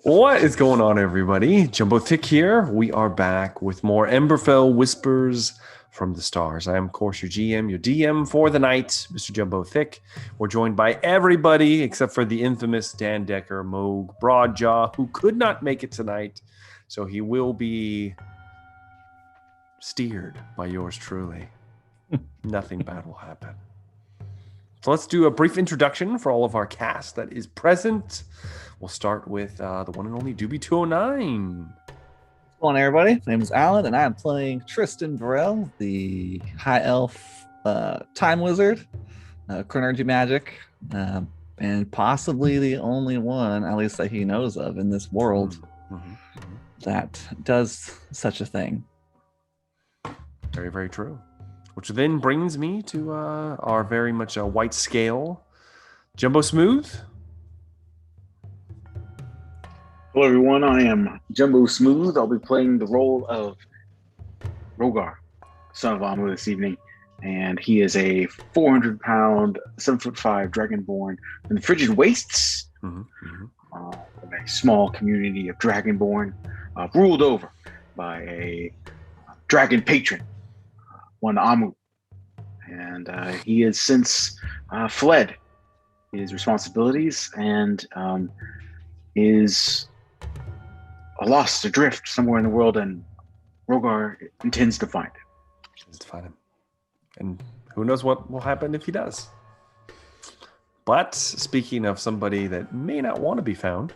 What is going on, everybody? Jumbo Thick here. We are back with more Emberfell Whispers from the Stars. I am, of course, your GM, your DM for the night, Mr. Jumbo Thick. We're joined by everybody except for the infamous Dan Decker, Moog Broadjaw, who could not make it tonight. So he will be steered by yours truly. Nothing bad will happen. So let's do a brief introduction for all of our cast that is present. We'll start with the one and only Doobie 209. What's going on, everybody? My name is Alan, and I am playing Tristan Varel, the High Elf Time Wizard, Chronergy Magic, and possibly the only one, at least that he knows of in this world, that does such a thing. Very, very true. Which then brings me to our very much white scale, Jumbo Smooth. Hello, everyone. I am Jumbo Smooth. I'll be playing the role of Rogar, son of Amu, this evening. And he is a 400-pound, 7'5" dragonborn in the frigid wastes of a small community of dragonborn, ruled over by a dragon patron, one Amu. And he has since fled his responsibilities and is lost adrift somewhere in the world, and Rogar intends to find him. And who knows what will happen if he does. But speaking of somebody that may not want to be found,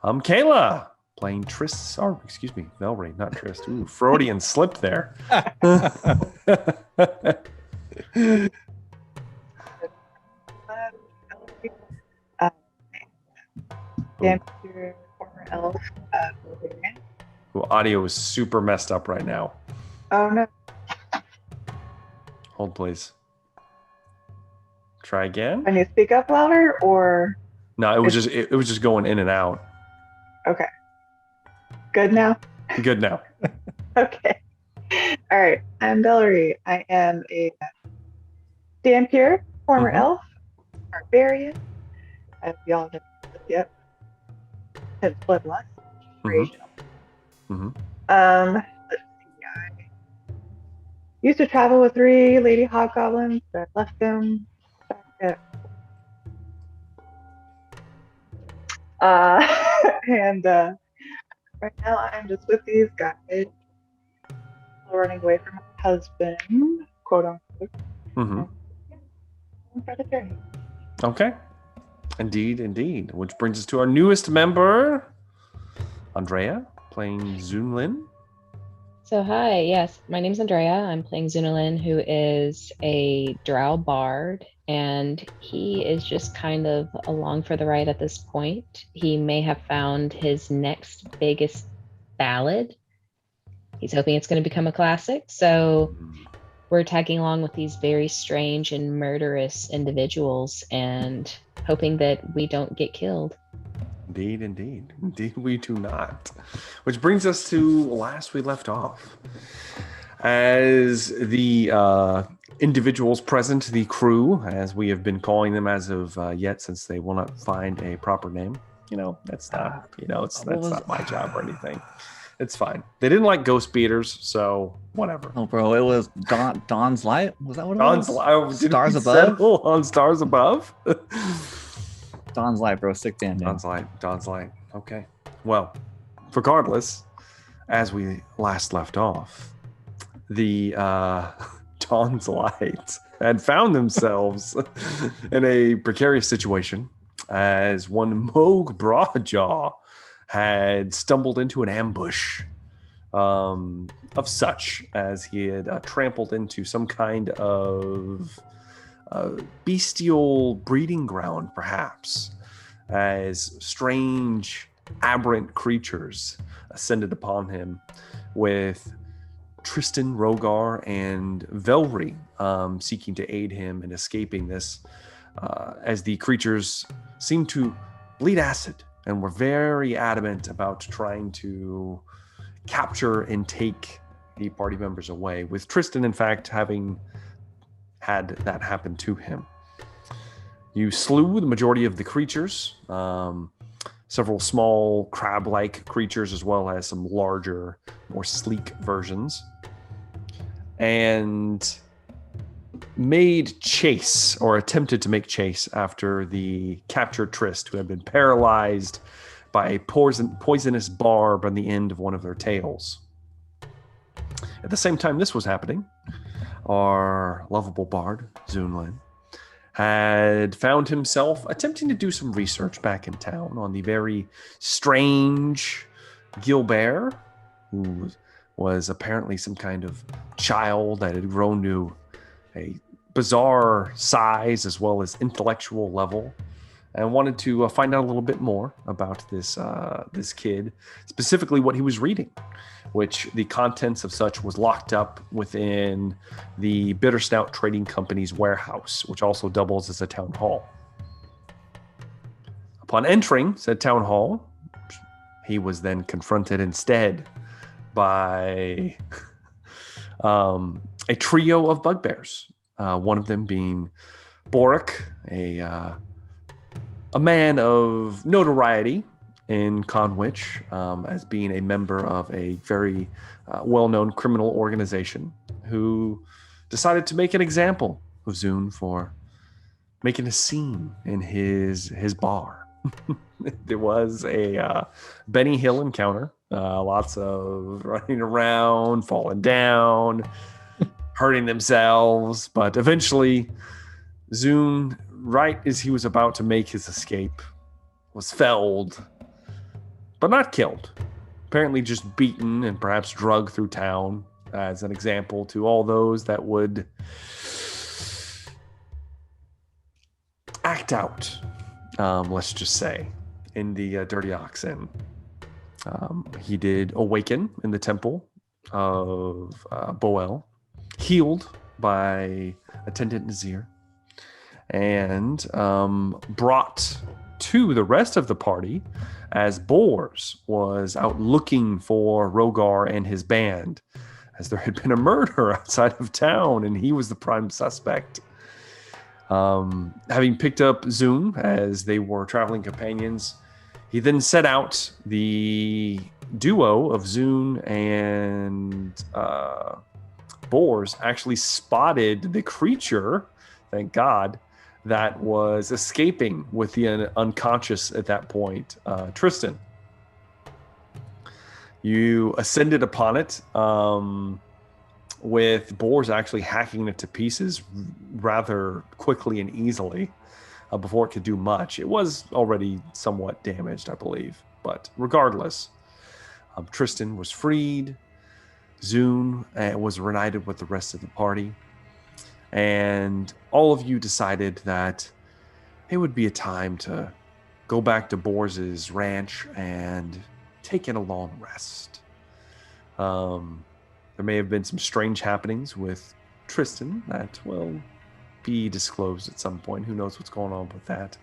Kayla playing Velry, not Trist. Ooh, Freudian slip there. Former elf. Audio is super messed up right now. Oh no. Hold, please. Try again. Can you speak up louder, or? No, it was just going in and out. Okay. Good now? Good now. Okay. All right. I'm Valerie. I am a Dampir, former elf, barbarian. As y'all have said yet. His bloodlust. Let's see. I used to travel with 3 lady hobgoblins, but I left them back at and right now I'm just with these guys, running away from my husband, quote unquote. For the journey. Okay. Indeed. Which brings us to our newest member, Andrea, playing Zunlin. So hi, yes, my name's Andrea. I'm playing Zunalin, who is a drow bard, and he is just kind of along for the ride at this point. He may have found his next biggest ballad. He's hoping it's going to become a classic, so we're tagging along with these very strange and murderous individuals and hoping that we don't get killed. Indeed we do not. Which brings us to last we left off. As the individuals present, the crew, as we have been calling them as of yet, since they will not find a proper name. That's not, that's not my job or anything. It's fine. They didn't like ghost beaters, so whatever. Oh, bro, it was Dawn's Light? Was that what it was? Stars Above? On Stars Above? Dawn's Light, bro. Sick damn name. Dawn's Light. Okay. Well, regardless, as we last left off, the Dawn's Light had found themselves in a precarious situation as one Moog Broadjaw had stumbled into an ambush of such as he had trampled into some kind of bestial breeding ground, perhaps, as strange, aberrant creatures ascended upon him, with Tristan, Rogar, and Velry seeking to aid him in escaping this, as the creatures seemed to bleed acid and were very adamant about trying to capture and take the party members away, with Tristan, in fact, having had that happen to him. You slew the majority of the creatures, several small crab-like creatures, as well as some larger, more sleek versions, and made chase, or attempted to make chase, after the captured Trist, who had been paralyzed by a poisonous barb on the end of one of their tails. At the same time this was happening, our lovable bard, Zunlin, had found himself attempting to do some research back in town on the very strange Gilbert, who was apparently some kind of child that had grown to a bizarre size as well as intellectual level, and wanted to find out a little bit more about this kid, specifically what he was reading, which the contents of such was locked up within the Bitter Stout Trading Company's warehouse, which also doubles as a town hall. Upon entering said town hall, he was then confronted instead by a trio of bugbears. One of them being Boric, a man of notoriety in Conwich, as being a member of a very well-known criminal organization, who decided to make an example of Zune for making a scene in his bar. There was a Benny Hill encounter, lots of running around, falling down, hurting themselves, but eventually Zune, right as he was about to make his escape, was felled, but not killed. Apparently just beaten and perhaps drugged through town as an example to all those that would act out, let's just say, in the Dirty Ox Inn. He did awaken in the temple of Boel, healed by attendant Nazir, and brought to the rest of the party as Bors was out looking for Rogar and his band, as there had been a murder outside of town and he was the prime suspect. Having picked up Zune as they were traveling companions, he then set out. The duo of Zune and Bors actually spotted the creature, thank God, that was escaping with the unconscious at that point, Tristan. You ascended upon it, with Bors actually hacking it to pieces rather quickly and easily before it could do much. It was already somewhat damaged, I believe, but regardless, Tristan was freed. Zune was reunited with the rest of the party. And all of you decided that it would be a time to go back to Bors's ranch and take in a long rest. There may have been some strange happenings with Tristan that will be disclosed at some point. Who knows what's going on with that?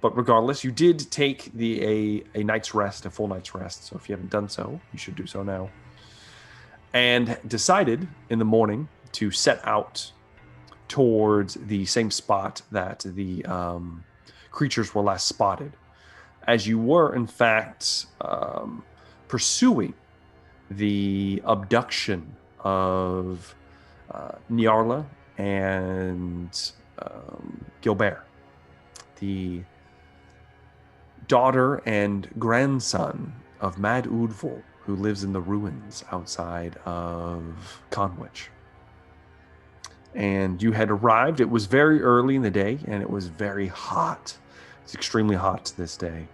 But regardless, you did take a night's rest, a full night's rest. So if you haven't done so, you should do so now. And decided in the morning to set out towards the same spot that the creatures were last spotted, as you were in fact pursuing the abduction of Nyarla and Gilbert, the daughter and grandson of Mad Udvul, who lives in the ruins outside of Conwich. And you had arrived. It was very early in the day, and it was very hot. It's extremely hot this day.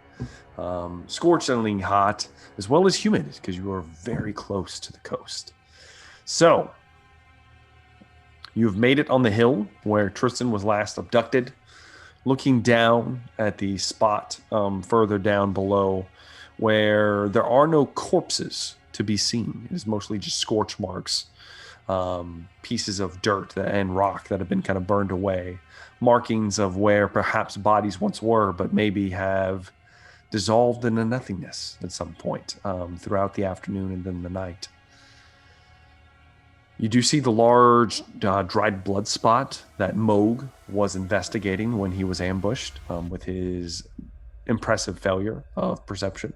Scorchingly hot, as well as humid, because you are very close to the coast. So, you've made it on the hill where Tristan was last abducted, looking down at the spot further down below, where there are no corpses to be seen. It is mostly just scorch marks. Pieces of dirt and rock that have been kind of burned away, markings of where perhaps bodies once were, but maybe have dissolved into nothingness at some point throughout the afternoon and then the night. You do see the large dried blood spot that Moog was investigating when he was ambushed with his impressive failure of perception.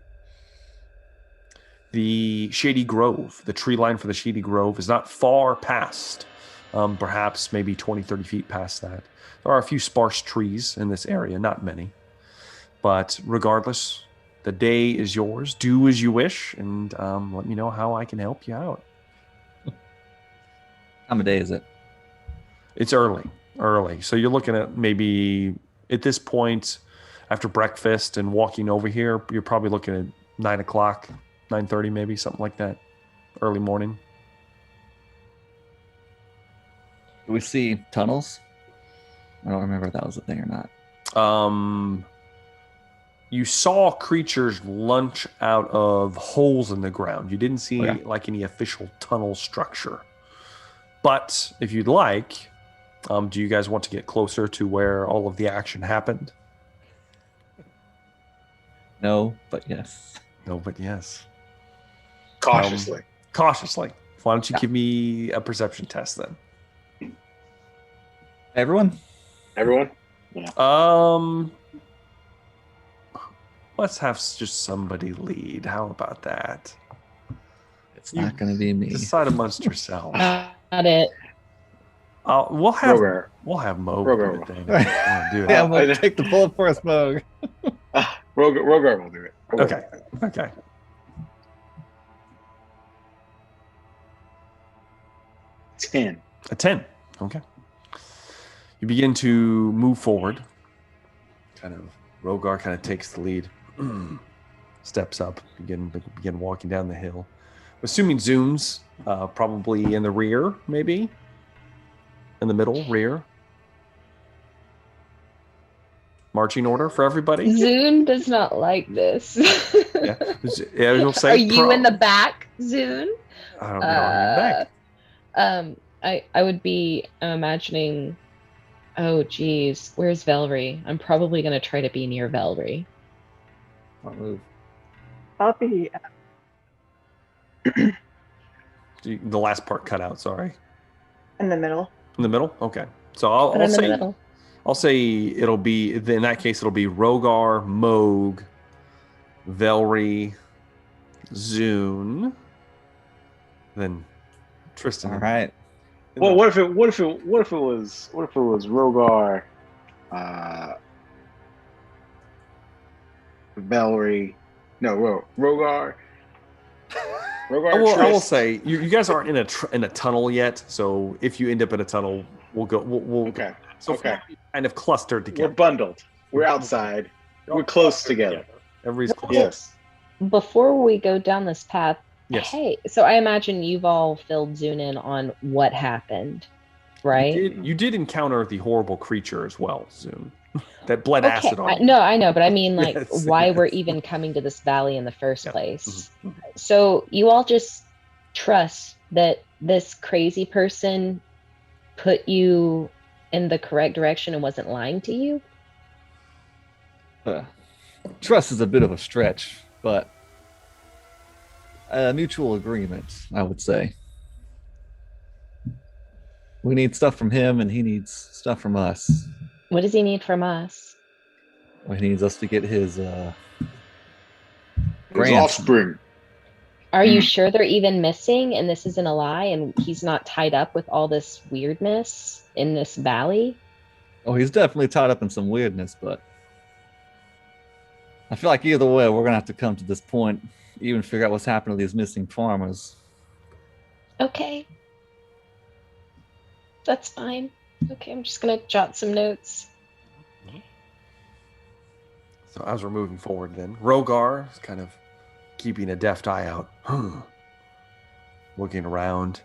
The Shady Grove, the tree line for the Shady Grove is not far past, perhaps maybe 20, 30 feet past that. There are a few sparse trees in this area, not many. But regardless, the day is yours. Do as you wish, and let me know how I can help you out. How many day is it? It's early. So you're looking at maybe at this point, after breakfast and walking over here, you're probably looking at 9 o'clock, 9:30 maybe, something like that. Early morning. Do we see tunnels? I don't remember if that was a thing or not. You saw creatures lunge out of holes in the ground. You didn't see like any official tunnel structure. But if you'd like, do you guys want to get closer to where all of the action happened? No, but yes. No, but yes. Cautiously. Cautiously. Why don't you give me a perception test then? Everyone? Yeah. Let's have just somebody lead. How about that? It's not going to be me. Decide amongst yourselves. Not it. We'll have Rogar. Mo Rogar. do it then. If you wanna do it. Yeah, we'll take the bullet for us, Moog. Rogar will do it. Okay. 10. A 10. Okay. You begin to move forward. Rogar kind of takes the lead. Steps up. Begin walking down the hill. Assuming Zoom's probably in the rear, maybe? In the middle, rear? Marching order for everybody? Zune does not like this. Yeah. You'll say Are you in the back, Zune? I don't know. In the back. I would be imagining. Oh, geez, where's Velry? I'm probably gonna try to be near Velry. I'll move. I'll be. The last part cut out. Sorry. In the middle. In the middle. Okay. So I'll say. Middle. I'll say it'll be. In that case, it'll be Rogar, Moog, Velry, Zune, then Tristan. All right. Well, what if it was Rogar, Valerie? No, Rogar. I will say you guys aren't in a tunnel yet. So if you end up in a tunnel, we'll go. We'll Okay. So Okay. kind of clustered together. We're bundled. We're outside. We're close together. Everybody's close. Yes. Before we go down this path, Yes. hey, so I imagine you've all filled Zune in on what happened, right? You did encounter the horrible creature as well, Zune. That bled acid on you. No, I know, but I mean, like, Yes, why yes. we're even coming to this valley in the first Yeah. place. Mhm. So you all just trust that this crazy person put you in the correct direction and wasn't lying to you? Trust is a bit of a stretch, but a mutual agreement, I would say. We need stuff from him, and he needs stuff from us. What does he need from us? He needs us to get his His grant. offspring. Are you sure they're even missing and this isn't a lie and he's not tied up with all this weirdness in this valley? Oh, he's definitely tied up in some weirdness, but I feel like either way, we're gonna have to come to this point, even figure out what's happened to these missing farmers. Okay. That's fine. Okay, I'm just gonna jot some notes. So as we're moving forward then, Rogar is kind of keeping a deft eye out. Looking around.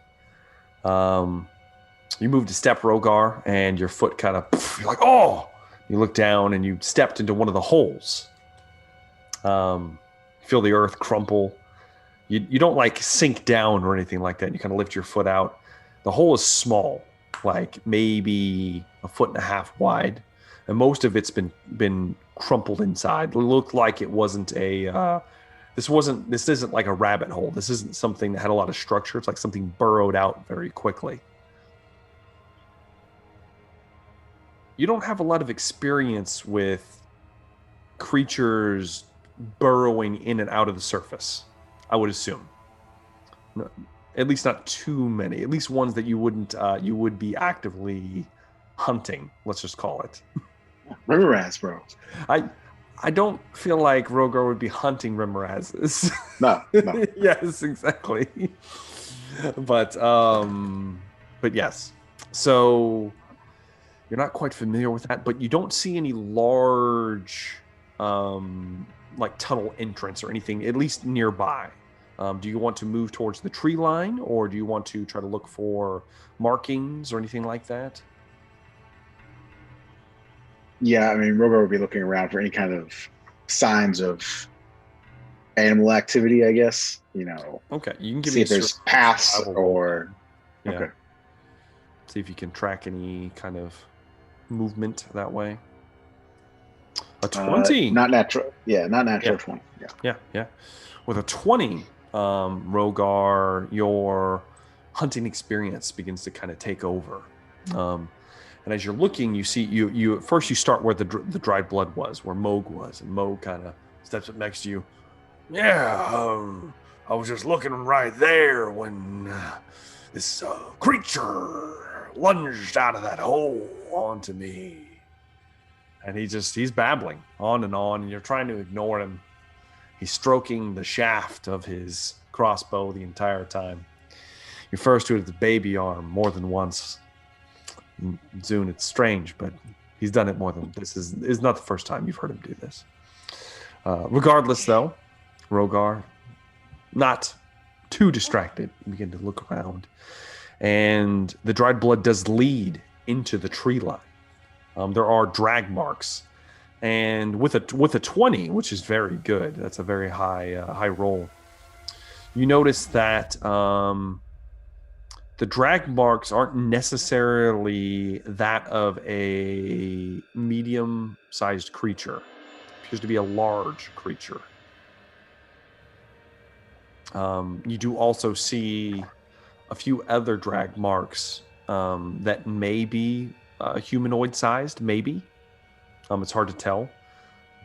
You move to step, Rogar, and your foot kind of, you're like, oh! You look down and you stepped into one of the holes. Feel the earth crumple. You don't like sink down or anything like that. You kind of lift your foot out. The hole is small, like maybe 1.5 feet wide, and most of it's been crumpled inside. It looked like it wasn't a. This isn't like a rabbit hole. This isn't something that had a lot of structure. It's like something burrowed out very quickly. You don't have a lot of experience with creatures burrowing in and out of the surface, I would assume. No, at least not too many. At least ones that you would be actively hunting. Let's just call it. Rimmeraz, bro. I don't feel like Rogar would be hunting Rimmerazes. No. Yes, exactly. But yes. So you're not quite familiar with that, but you don't see any large like tunnel entrance or anything, at least nearby. Do you want to move towards the tree line, or do you want to try to look for markings or anything like that? Yeah, I mean, Rogar would be looking around for any kind of signs of animal activity, I guess. Okay, you can give see me if there's paths or. Yeah. Okay. See if you can track any kind of movement that way. A 20. Not natural. Yeah, not natural 20. Yeah. With a 20, Rogar, your hunting experience begins to kind of take over. And as you're looking, you see you at first you start where the dried blood was, where Moog was, and Moog kind of steps up next to you. Yeah, I was just looking right there when this creature lunged out of that hole onto me. And he's babbling on, and you're trying to ignore him. He's stroking the shaft of his crossbow the entire time. He refers to it as the baby arm more than once. Zune, it's strange, but he's done it more than this is not the first time you've heard him do this. Regardless, though, Rogar, not too distracted, you begin to look around, and the dried blood does lead into the tree line. There are drag marks, and with a 20, which is very good, that's a very high roll. You notice that the drag marks aren't necessarily that of a medium-sized creature. It appears to be a large creature. You do also see a few other drag marks that may be humanoid-sized, maybe. It's hard to tell,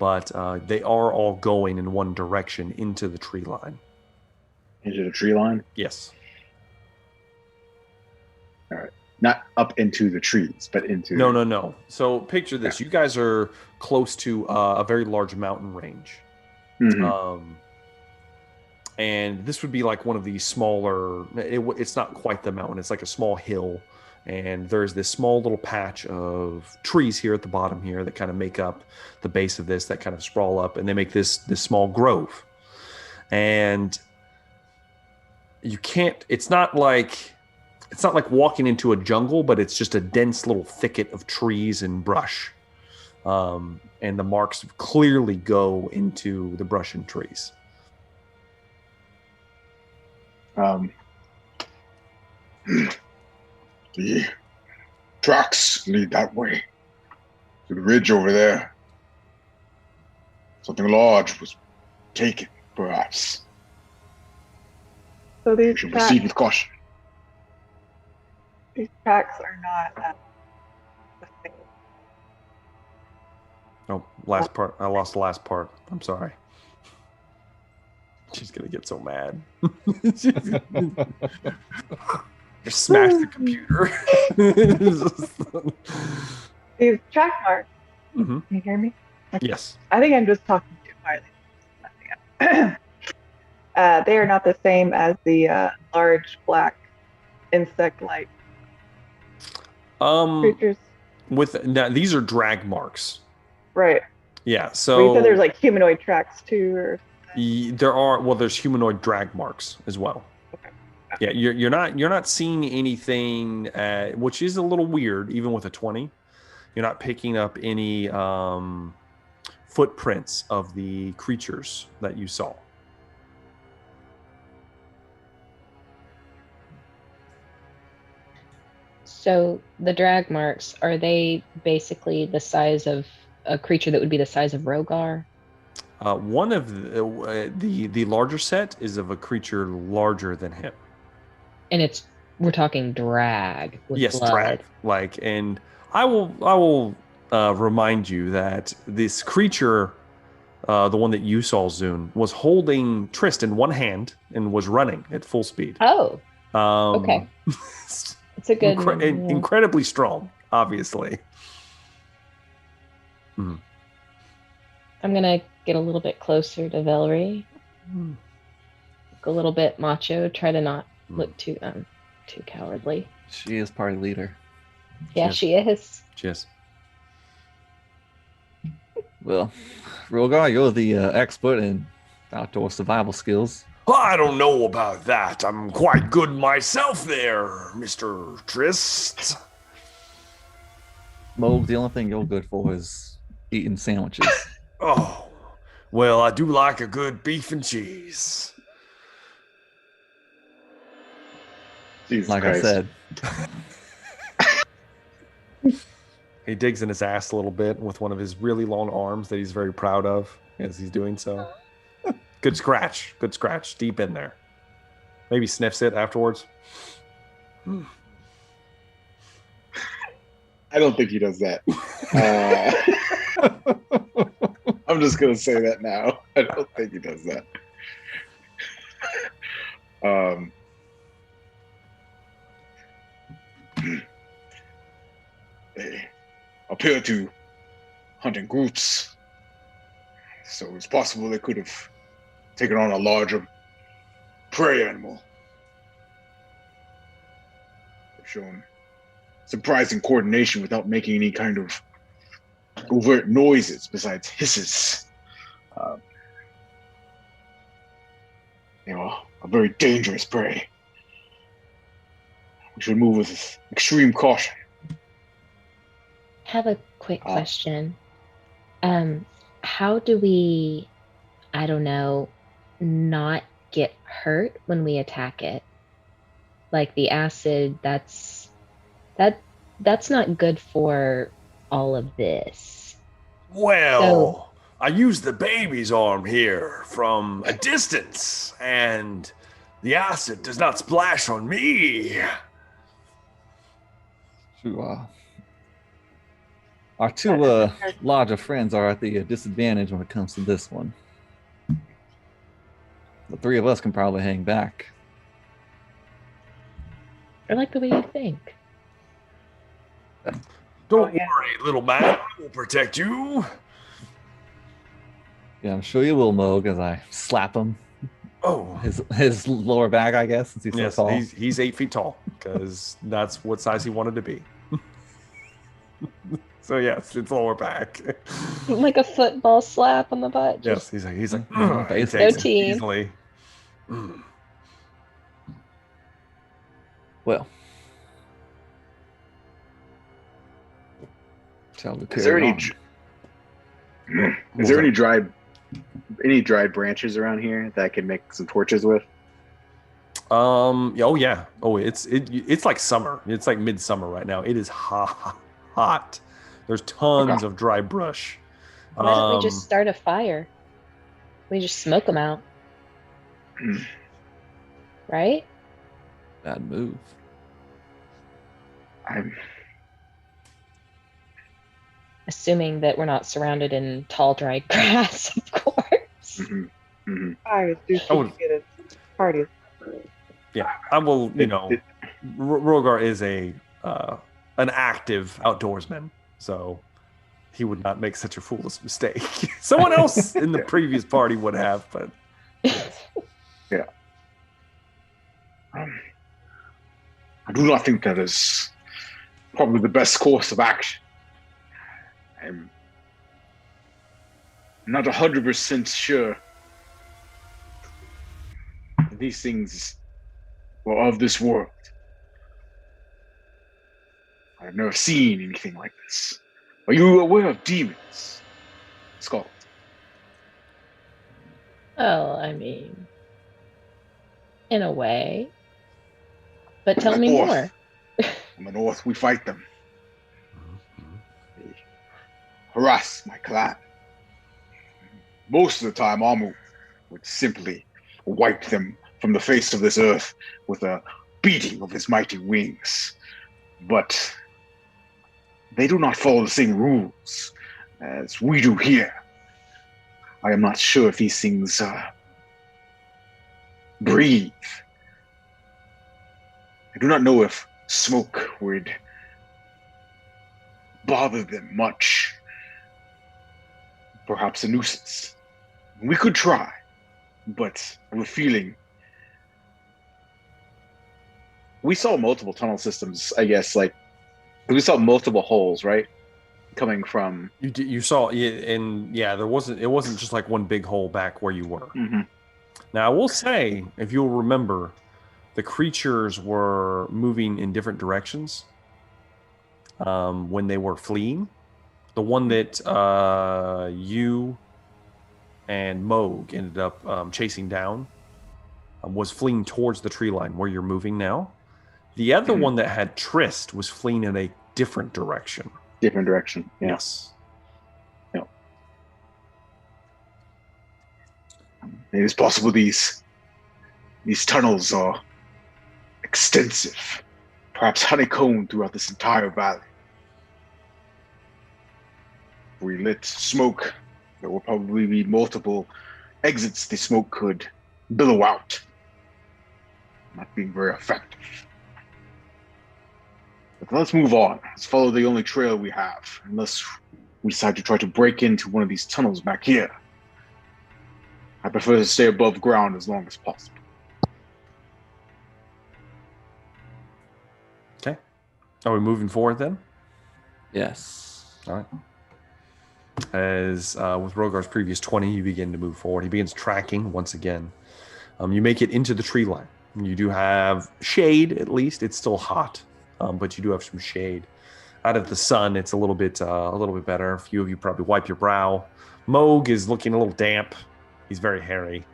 but they are all going in one direction into the tree line. Into the tree line? Yes. All right. Not up into the trees, but into... No. So picture this. Yeah. You guys are close to a very large mountain range. Mm-hmm. And this would be like one of these smaller... It's not quite the mountain. It's like a small hill. And there's this small little patch of trees here at the bottom here that kind of make up the base of this, that kind of sprawl up. And they make this small grove. And you can't... It's not like walking into a jungle, but it's just a dense little thicket of trees and brush. And the marks clearly go into the brush and trees. The tracks lead that way to the ridge over there. Something large was taken, perhaps. So these we should proceed with caution. These tracks are not the same. Oh, last part. I lost the last part. I'm sorry. She's gonna get so mad. Just smash the computer. These track marks. Mm-hmm. Can you hear me? Okay. Yes. I think I'm just talking too quietly. They are not the same as the large black insect-like creatures. These are drag marks. Right. Yeah. So well, you said there's like humanoid tracks too, or there's humanoid drag marks as well. Okay. Yeah, you're not seeing anything, which is a little weird, even with a 20. You're not picking up any footprints of the creatures that you saw. So the drag marks, are they basically the size of a creature that would be the size of Rogar? One of the larger set is of a creature larger than him. And we're talking drag with yes, blood. drag. And I will remind you that this creature the one that you saw, Zune, was holding Trist in one hand and was running at full speed. Oh, okay. It's a good incredibly strong, obviously. I'm gonna get a little bit closer to Valerie. Look a little bit macho. Try to not look too cowardly. She is party leader. Yeah, Cheers. she is. Cheers. Well, Rogar, you're the expert in outdoor survival skills. I don't know about that. I'm quite good myself there, Mr. Trist. Moog, the only thing you're good for is eating sandwiches. Oh, well, I do like a good beef and cheese. Jesus Like Christ. I said. He digs in his ass a little bit with one of his really long arms that he's very proud of as he's doing so. Good scratch. Good scratch. Deep in there. Maybe sniffs it afterwards. I don't think he does that. I'm just going to say that now. I don't think he does that. They appear to hunting groups, so it's possible they could have taken on a larger prey animal. They've shown surprising coordination without making any kind of overt noises besides hisses. They are a very dangerous prey. We should move with extreme caution. Have a quick question. How do we, I don't know, not get hurt when we attack it? Like the acid, that's not good for all of this. Well, I used the baby's arm here from a distance, and the acid does not splash on me. Our two larger friends are at the disadvantage when it comes to this one. The three of us can probably hang back. I like the way you think. Don't worry, little man. I will protect you. Yeah, I'm sure you will, Moog, as I slap him. Oh. His lower back, I guess, since he's Yes, so tall. he's 8 feet tall because that's what size he wanted to be. So yes, it's lower back. Like a football slap on the butt. Yes, he's like he Go takes it team. easily. Well. Shall we Is there carry any on? is there any dried branches around here that I can make some torches with? Oh yeah. Oh, it's like summer. It's like midsummer right now. It is hot. There's tons of dry brush. Why don't we just start a fire? We just smoke them out. Right? Bad move. Assuming that we're not surrounded in tall, dry grass, of course. I was too soon to get a party. Yeah, I will. Rogar is an active outdoorsman, so he would not make such a foolish mistake. Someone else in the previous party would have, but yeah. I do not think that is probably the best course of action. I'm not 100% sure that these things were of this world. I've never seen anything like this. Are you aware of demons, Scott? Oh, I mean, in a way. But tell me more. In the north, we fight them. They harass my clan. Most of the time, Amu would simply wipe them from the face of this earth with a beating of his mighty wings. But they do not follow the same rules as we do here. I am not sure if these things breathe. I do not know if smoke would bother them much. Perhaps a nuisance. We could try, but I have a feeling. We saw multiple tunnel systems, I guess, like we saw multiple holes, right? Coming from You saw, and yeah, it wasn't just like one big hole back where you were. Mhm. Now I will say, if you'll remember, the creatures were moving in different directions when they were fleeing. The one that you and Moog ended up chasing down was fleeing towards the tree line where you're moving now. The other one that had Trist was fleeing in a different direction. Different direction. Yeah. Yes. It is possible these tunnels are extensive, perhaps honeycombed throughout this entire valley. If we lit smoke, there will probably be multiple exits the smoke could billow out. Not being very effective. But let's move on. Let's follow the only trail we have, unless we decide to try to break into one of these tunnels back here. I prefer to stay above ground as long as possible. Okay. Are we moving forward then? Yes. All right. As with Rogar's previous 20, you begin to move forward. He begins tracking once again. You make it into the tree line. You do have shade, at least. It's still hot, but you do have some shade. Out of the sun, it's a little bit better. A few of you probably wipe your brow. Moog is looking a little damp. He's very hairy.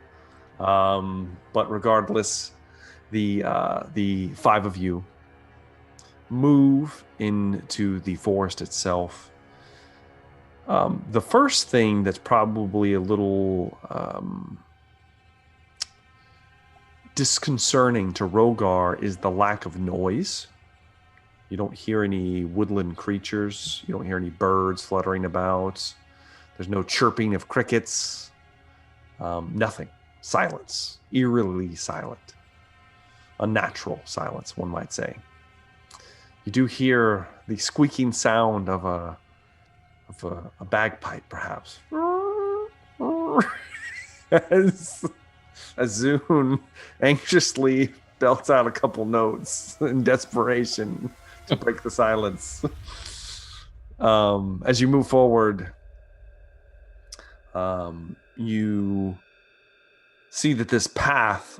But regardless, the 5 of you move into the forest itself. The first thing that's probably a little disconcerting to Rogar is the lack of noise. You don't hear any woodland creatures. You don't hear any birds fluttering about. There's no chirping of crickets. Nothing. Silence. Eerily silent. Unnatural silence, one might say. You do hear the squeaking sound of a bagpipe, perhaps. As Zune anxiously belts out a couple notes in desperation to break the silence. As you move forward, you see that this path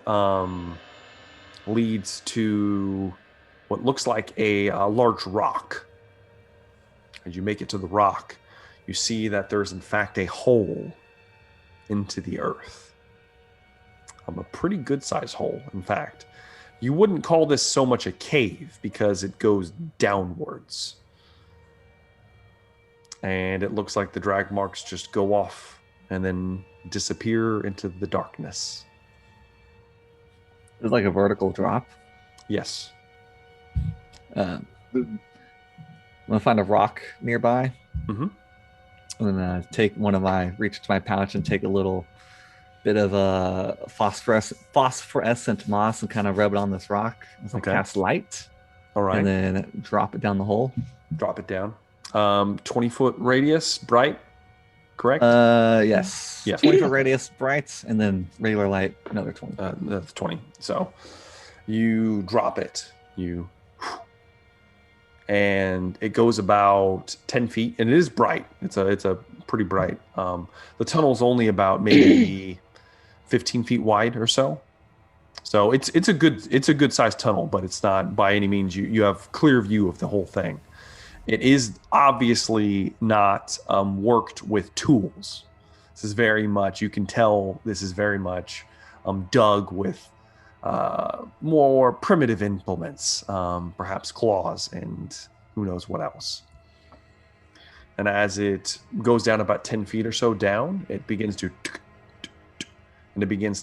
leads to what looks like a large rock. As you make it to the rock, you see that there's in fact a hole into the earth. A pretty good sized hole, in fact. You wouldn't call this so much a cave because it goes downwards. And it looks like the drag marks just go off and then disappear into the darkness. It's like a vertical drop. Yes. I'm gonna find a rock nearby. Mm-hmm. And then reach to my pouch and take a little bit of a phosphorescent moss and kind of rub it on this rock. It's like cast light. All right. And then drop it down the hole. Drop it down. 20-foot radius, bright, correct? Yes. Yeah. 20-foot radius, bright, and then regular light, another 20. That's 20. So you drop it. And it goes about 10 feet, and it is bright. It's a pretty bright. The tunnel's only about maybe 15 feet wide or so. So it's a good sized tunnel, but it's not by any means you have clear view of the whole thing. It is obviously not worked with tools. This is very much, you can tell this is very much dug with more primitive implements, perhaps claws and who knows what else. And as it goes down about 10 feet or so down, it begins to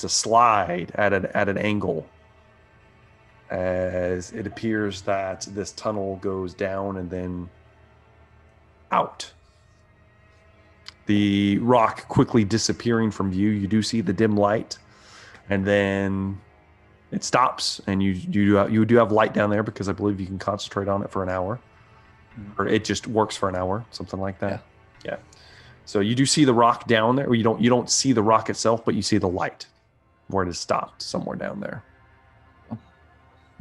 slide at an angle, as it appears that this tunnel goes down and then out. the rock quickly disappearing from view. You do see the dim light, and then it stops, and you do have light down there because I believe you can concentrate on it for an hour, or it just works for an hour, something like that. Yeah. So you do see the rock down there. Or you don't see the rock itself, but you see the light where it has stopped somewhere down there.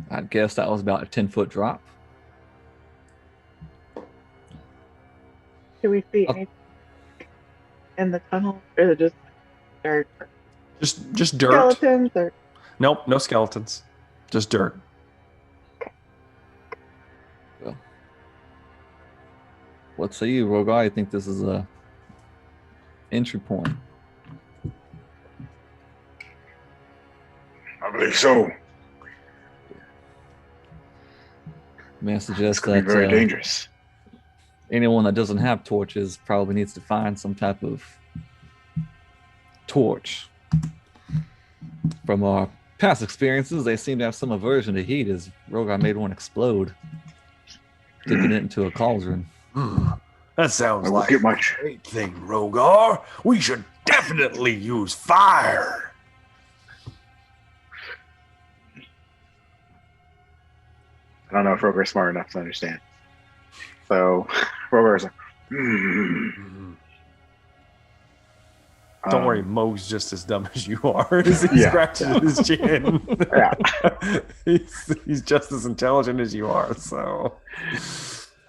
I guess that was about a 10-foot drop. Do we see anything in the tunnel, or is it just dirt? Just dirt. Skeletons or Nope, no skeletons. Just dirt. Well, what say you, Rogar? I think this is a entry point. I believe so. May I This suggest could be that very dangerous. anyone that doesn't have torches probably needs to find some type of torch. From our past experiences, they seem to have some aversion to heat, as Rogar made one explode, sticking it into a cauldron. That sounds I won't like get a much. great thing, Rogar. We should definitely use fire. I don't know if Rogar's smart enough to understand. So Rogar's like, Don't worry, Mo's just as dumb as you are. As he scratches his chin. He's just as intelligent as you are. So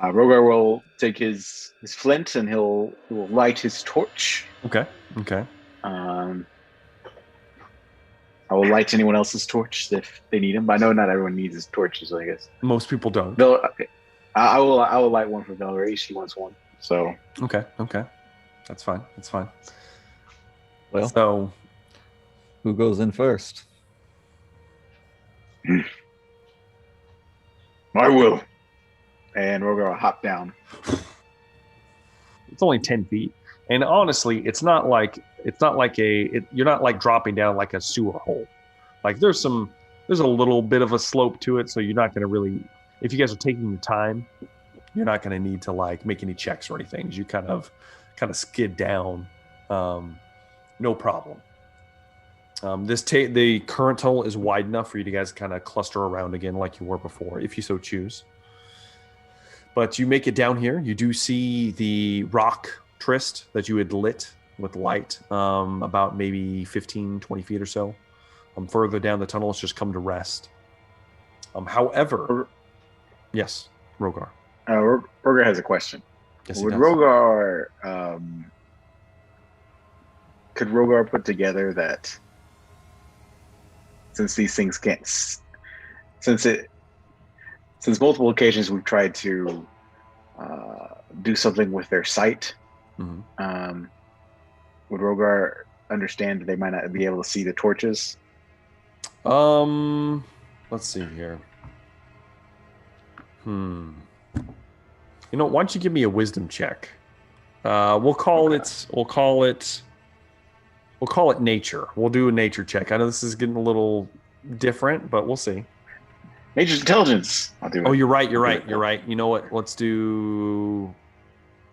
Rogar will take his flint and he will light his torch. Okay. I will light anyone else's torch if they need them. But I know not everyone needs his torches, I guess. Most people don't. Okay. I will light one for Valerie. She wants one. So Okay. That's fine. Well, So who goes in first? I will. And Rogar will hop down. it's only 10 feet. And honestly, it's not like you're not like dropping down like a sewer hole. Like there's a little bit of a slope to it, so you're not going to really, if you guys are taking your time, you're not going to need to like make any checks or anything. You kind of skid down, no problem. The current tunnel is wide enough for you to guys kind of cluster around again like you were before, if you so choose. But you make it down here. You do see the rock tryst that you had lit with light, about maybe 15, 20 feet or so. Further down the tunnel, it's just come to rest. However, yes, Rogar. Rogar has a question. Yes, he Would does. Rogar, could Rogar put together that since these things can't, since multiple occasions we've tried to do something with their sight, Mhm. Would Rogar understand that they might not be able to see the torches? Let's see here. Why don't you give me a wisdom check? We'll call it nature. We'll do a nature check. I know this is getting a little different, but we'll see. Nature's intelligence. I'll do it. Oh, you're right. You know what? Let's do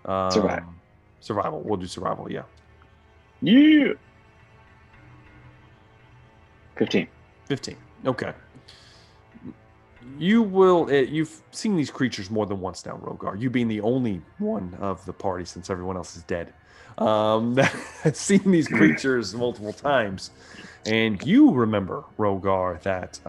survival. We'll do survival. Yeah. Yeah. 15. Okay. You've seen these creatures more than once now, Rogar. You being the only one of the party, since everyone else is dead, that has seen these creatures multiple times. And you remember, Rogar, that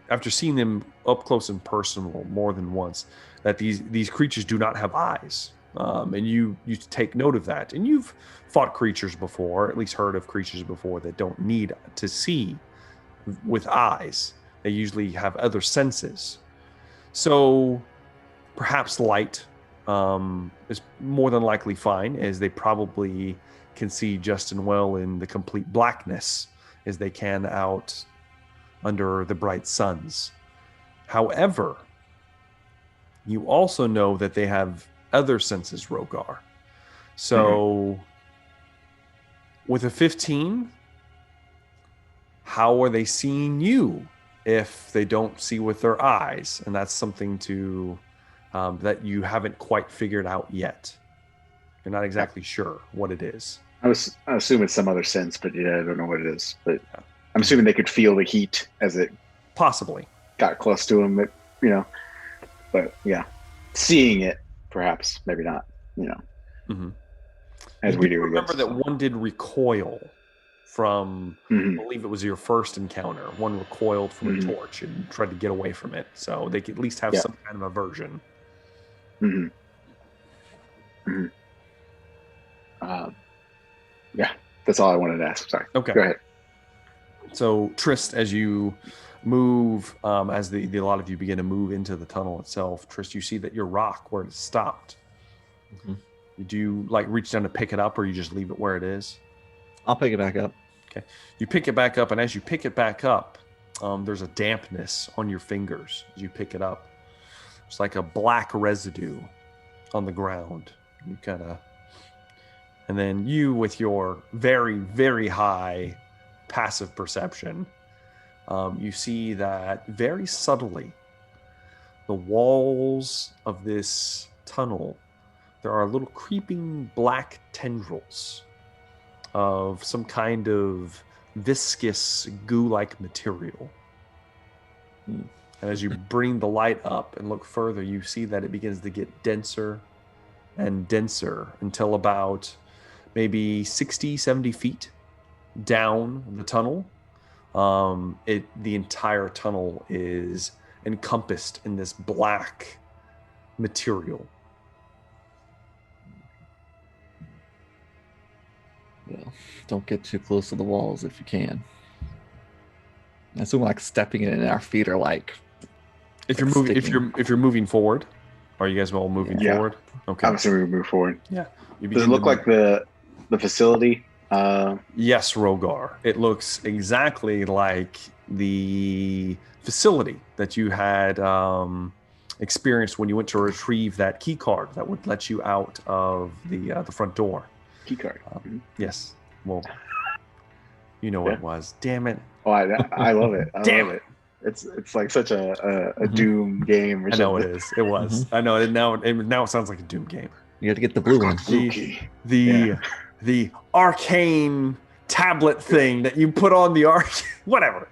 after seeing them up close and personal more than once, that these creatures do not have eyes. And you take note of that. And you've fought creatures before, or at least heard of creatures before, that don't need to see with eyes. They usually have other senses. So perhaps light is more than likely fine, as they probably can see just as well in the complete blackness as they can out under the bright suns. However, you also know that they have other senses, Rogar. So with a 15, how are they seeing you if they don't see with their eyes? And that's something to that you haven't quite figured out yet. You're not exactly sure what it is. I assume it's some other sense, but yeah, I don't know what it is. But I'm assuming they could feel the heat as it possibly got close to them. But yeah, seeing it, perhaps, maybe not. As we do. Remember that one did recoil from, I believe it was your first encounter. One recoiled from a torch and tried to get away from it, so they could at least have some kind of aversion. Yeah, that's all I wanted to ask. Sorry. Okay. Go ahead. So Trist, as you move, as a lot of you begin to move into the tunnel itself, Trist, you see that your rock where it stopped. Do you reach down to pick it up, or you just leave it where it is? I'll pick it back up. Okay. You pick it back up, and as you pick it back up, there's a dampness on your fingers as you pick it up. It's like a black residue on the ground. You and then you, with your very, very high passive perception, you see that very subtly, the walls of this tunnel, there are little creeping black tendrils of some kind of viscous goo-like material. And as you bring the light up and look further, you see that it begins to get denser and denser until about maybe 60, 70 feet down the tunnel. The entire tunnel is encompassed in this black material. Well, don't get too close to the walls if you can. I assume stepping in and our feet are if you're moving forward, are you guys all moving forward? Okay. Obviously we move forward. Yeah. Does it look like the facility? Yes, Rogar. It looks exactly like the facility that you had experienced when you went to retrieve that key card that would let you out of the front door. Key card. Yes. Well, you know what it was. Damn it. Oh, I love it. I love it. It's like such a Doom game or something. I know it is. It was. I know it now. Now it sounds like a Doom game. You have to get the blue one. The arcane tablet thing that you put on the whatever.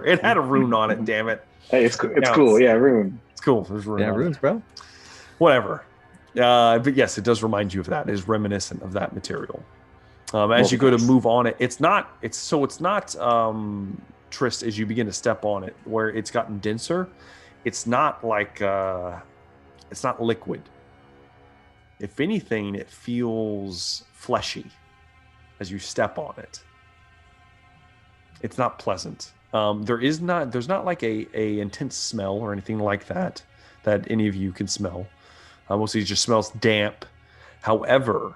It had a rune on it. Damn it. Hey, it's cool. It's cool. Yeah, rune. It's cool. There's rune. Yeah, runes, bro. Whatever. But yes, it does remind you of that. It is reminiscent of that material. As you go to move on it, it's not Trist, as you begin to step on it, where it's gotten denser, it's not it's not liquid. If anything, it feels fleshy as you step on it. It's not pleasant. There's not like a intense smell or anything like that any of you can smell. Mostly it just smells damp. However,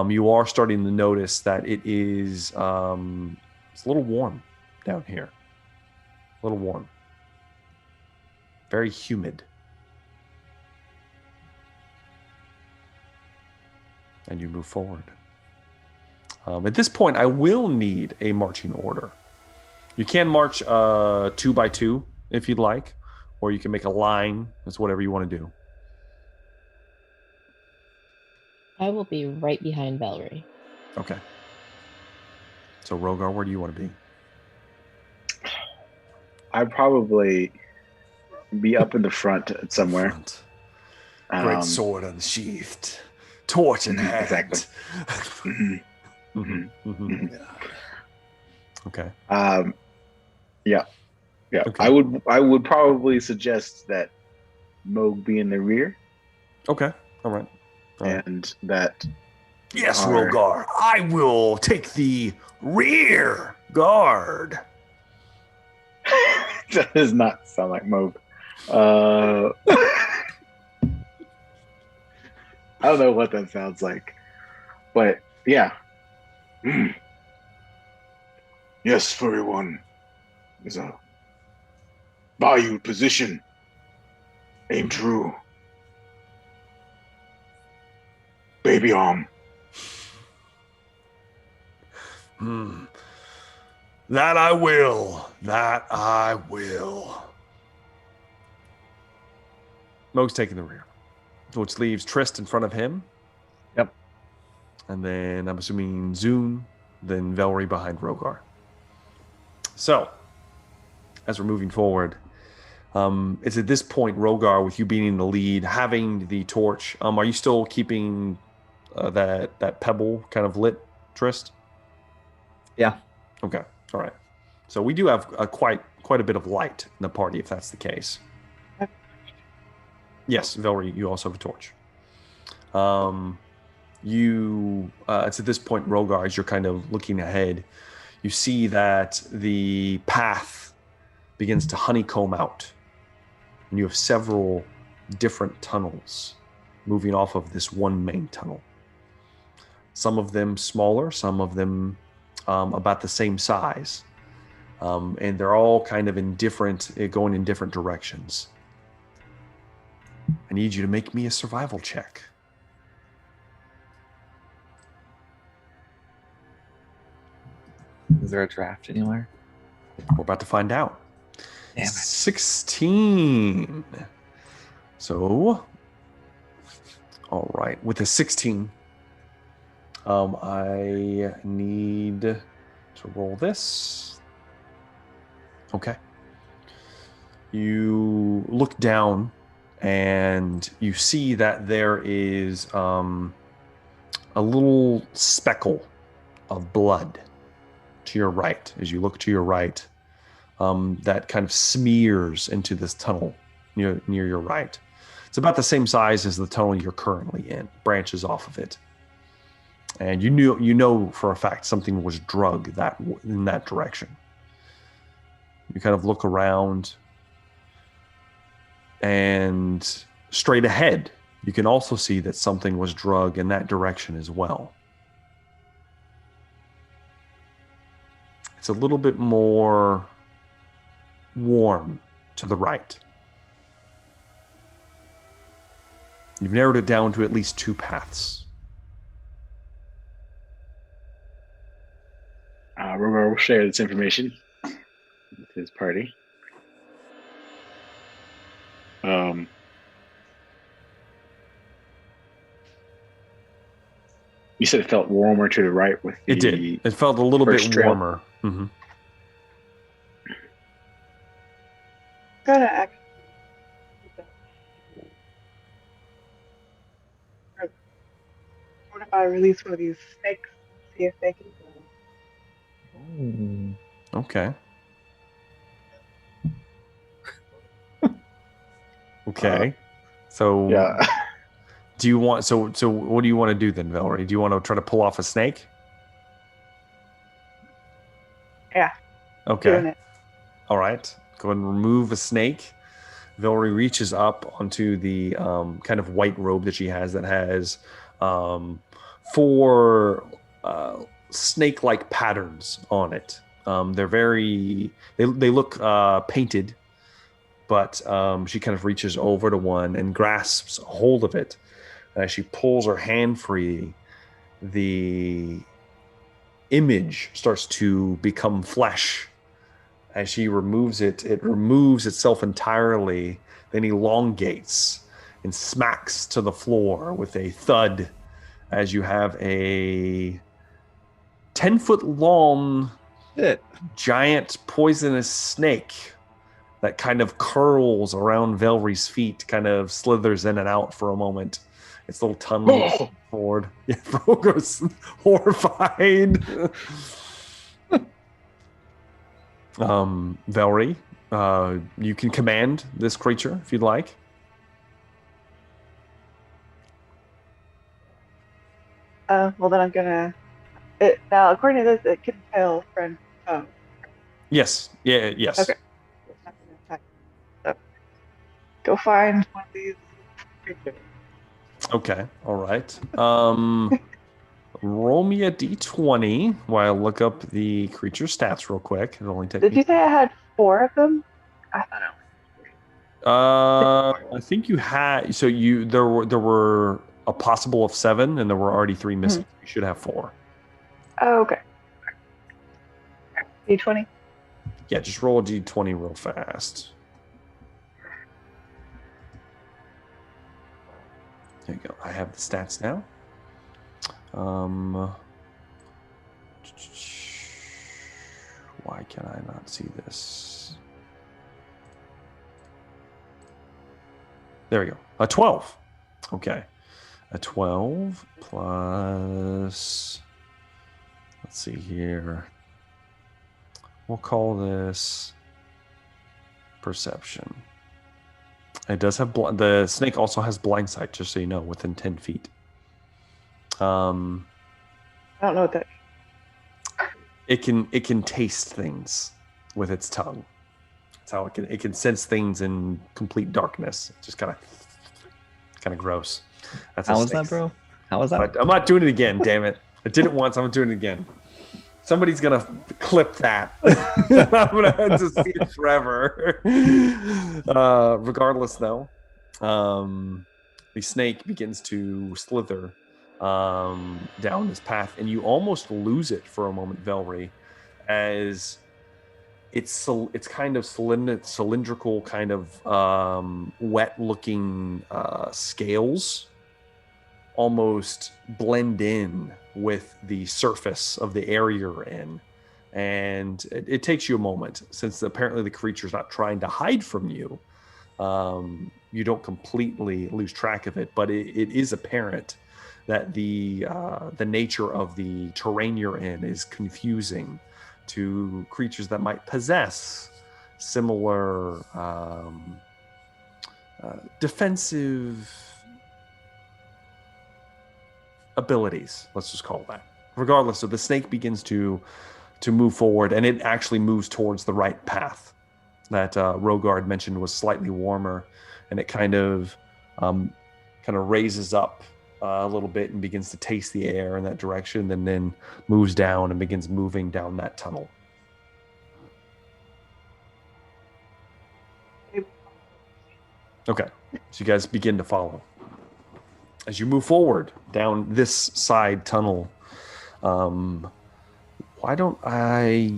you are starting to notice that it is it's a little warm down here. A little warm. Very humid. And you move forward. At this point, I will need a marching order. You can march 2 by 2 if you'd like, or you can make a line. It's whatever you want to do. I will be right behind Valerie. Okay. So Rogar, where do you want to be? I'd probably be up in the front somewhere. Great sword unsheathed, torch in hand. Exactly. Okay. Yeah. Okay. I would probably suggest that Moog be in the rear. Okay. All right. And that. Yes, Rogar. I will take the rear guard. That does not sound like Moog. I don't know what that sounds like, but yeah. Yes, furry one is a valued position. Aim true. Baby arm. That I will. That I will. Moog's taking the rear, which leaves Trist in front of him and then I'm assuming Zune, then Velry behind Rogar. So, as we're moving forward, it's at this point, Rogar, with you being in the lead, having the torch. Are you still keeping that pebble kind of lit, Trist? Yeah. Okay. All right. So we do have quite a bit of light in the party, if that's the case. Yes, Velry, you also have a torch. It's at this point, Rogar, as you're kind of looking ahead, you see that the path begins to honeycomb out, and you have several different tunnels moving off of this one main tunnel. Some of them smaller, some of them about the same size, and they're all kind of going in different directions. I need you to make me a survival check. Is there a draft anywhere? We're about to find out. Damn it. 16. So, all right. With a 16, I need to roll this. Okay. You look down and you see that there is a little speckle of blood to your right. As you look to your right, that kind of smears into this tunnel near your right. It's about the same size as the tunnel you're currently in, branches off of it. And you know for a fact something was drugged in that direction. You kind of look around, and straight ahead, you can also see that something was drugged in that direction as well. It's a little bit more warm to the right. You've narrowed it down to at least 2 paths. Rogar will share this information with his party. You said it felt warmer to the right with the... It did. It felt a little bit warmer. Mm-hmm. Gotta actually. What if I release one of these snakes and see if they can? Okay. Okay. So Yeah. Do you want so what do you want to do then, Velry? Do you want to try to pull off a snake? Yeah. Okay. Doing it. All right. Go ahead and remove a snake. Velry reaches up onto the kind of white robe that she has that has 4 snake-like patterns on it. They're they look painted, but she kind of reaches over to one and grasps a hold of it. And as she pulls her hand free, the image starts to become flesh. As she removes it, it removes itself entirely, then elongates and smacks to the floor with a thud as you have a 10-foot long giant poisonous snake that kind of curls around Velry's feet, kind of slithers in and out for a moment. Its little tongue moves forward. Yeah, Rogar's horrified. Velry, you can command this creature if you'd like. Well, then I'm gonna. Now, according to this, it can tell friend. Oh. Yes. Yeah. Yes. Okay. So, go find one of these creatures. Okay. All right. Roll me a d20 while I look up the creature stats real quick. It'll only take. Did you say I had 4 of them? I thought it was 3. I think you had. So there were a possible of 7, and there were already 3 missing. You should have 4. Oh, okay. D20. Yeah, just roll a d20 real fast. There you go. I have the stats now. Why can I not see this? There we go. A 12. Okay. A 12 plus... Let's see here. We'll call this perception. It does have the snake also has blind sight, just so you know, within 10 feet. I don't know what that. It can taste things with its tongue. That's how it can sense things in complete darkness. It's just kind of gross. That's How was that, bro? How was that? But I'm not doing it again. Damn it! I did it once. I'm doing it again. Somebody's gonna clip that. I'm gonna have to see it forever. Regardless, though, the snake begins to slither down this path, and you almost lose it for a moment, Velry, as it's kind of cylindrical, kind of wet-looking scales almost blend in with the surface of the area you're in. And it takes you a moment, since apparently the creature's not trying to hide from you. You don't completely lose track of it, but it is apparent that the nature of the terrain you're in is confusing to creatures that might possess similar defensive abilities. Let's just call it that. Regardless, so the snake begins to move forward, and it actually moves towards the right path that Rogard mentioned was slightly warmer, and it kind of raises up a little bit and begins to taste the air in that direction, and then moves down and begins moving down that tunnel. Okay, so you guys begin to follow. As you move forward down this side tunnel, why don't I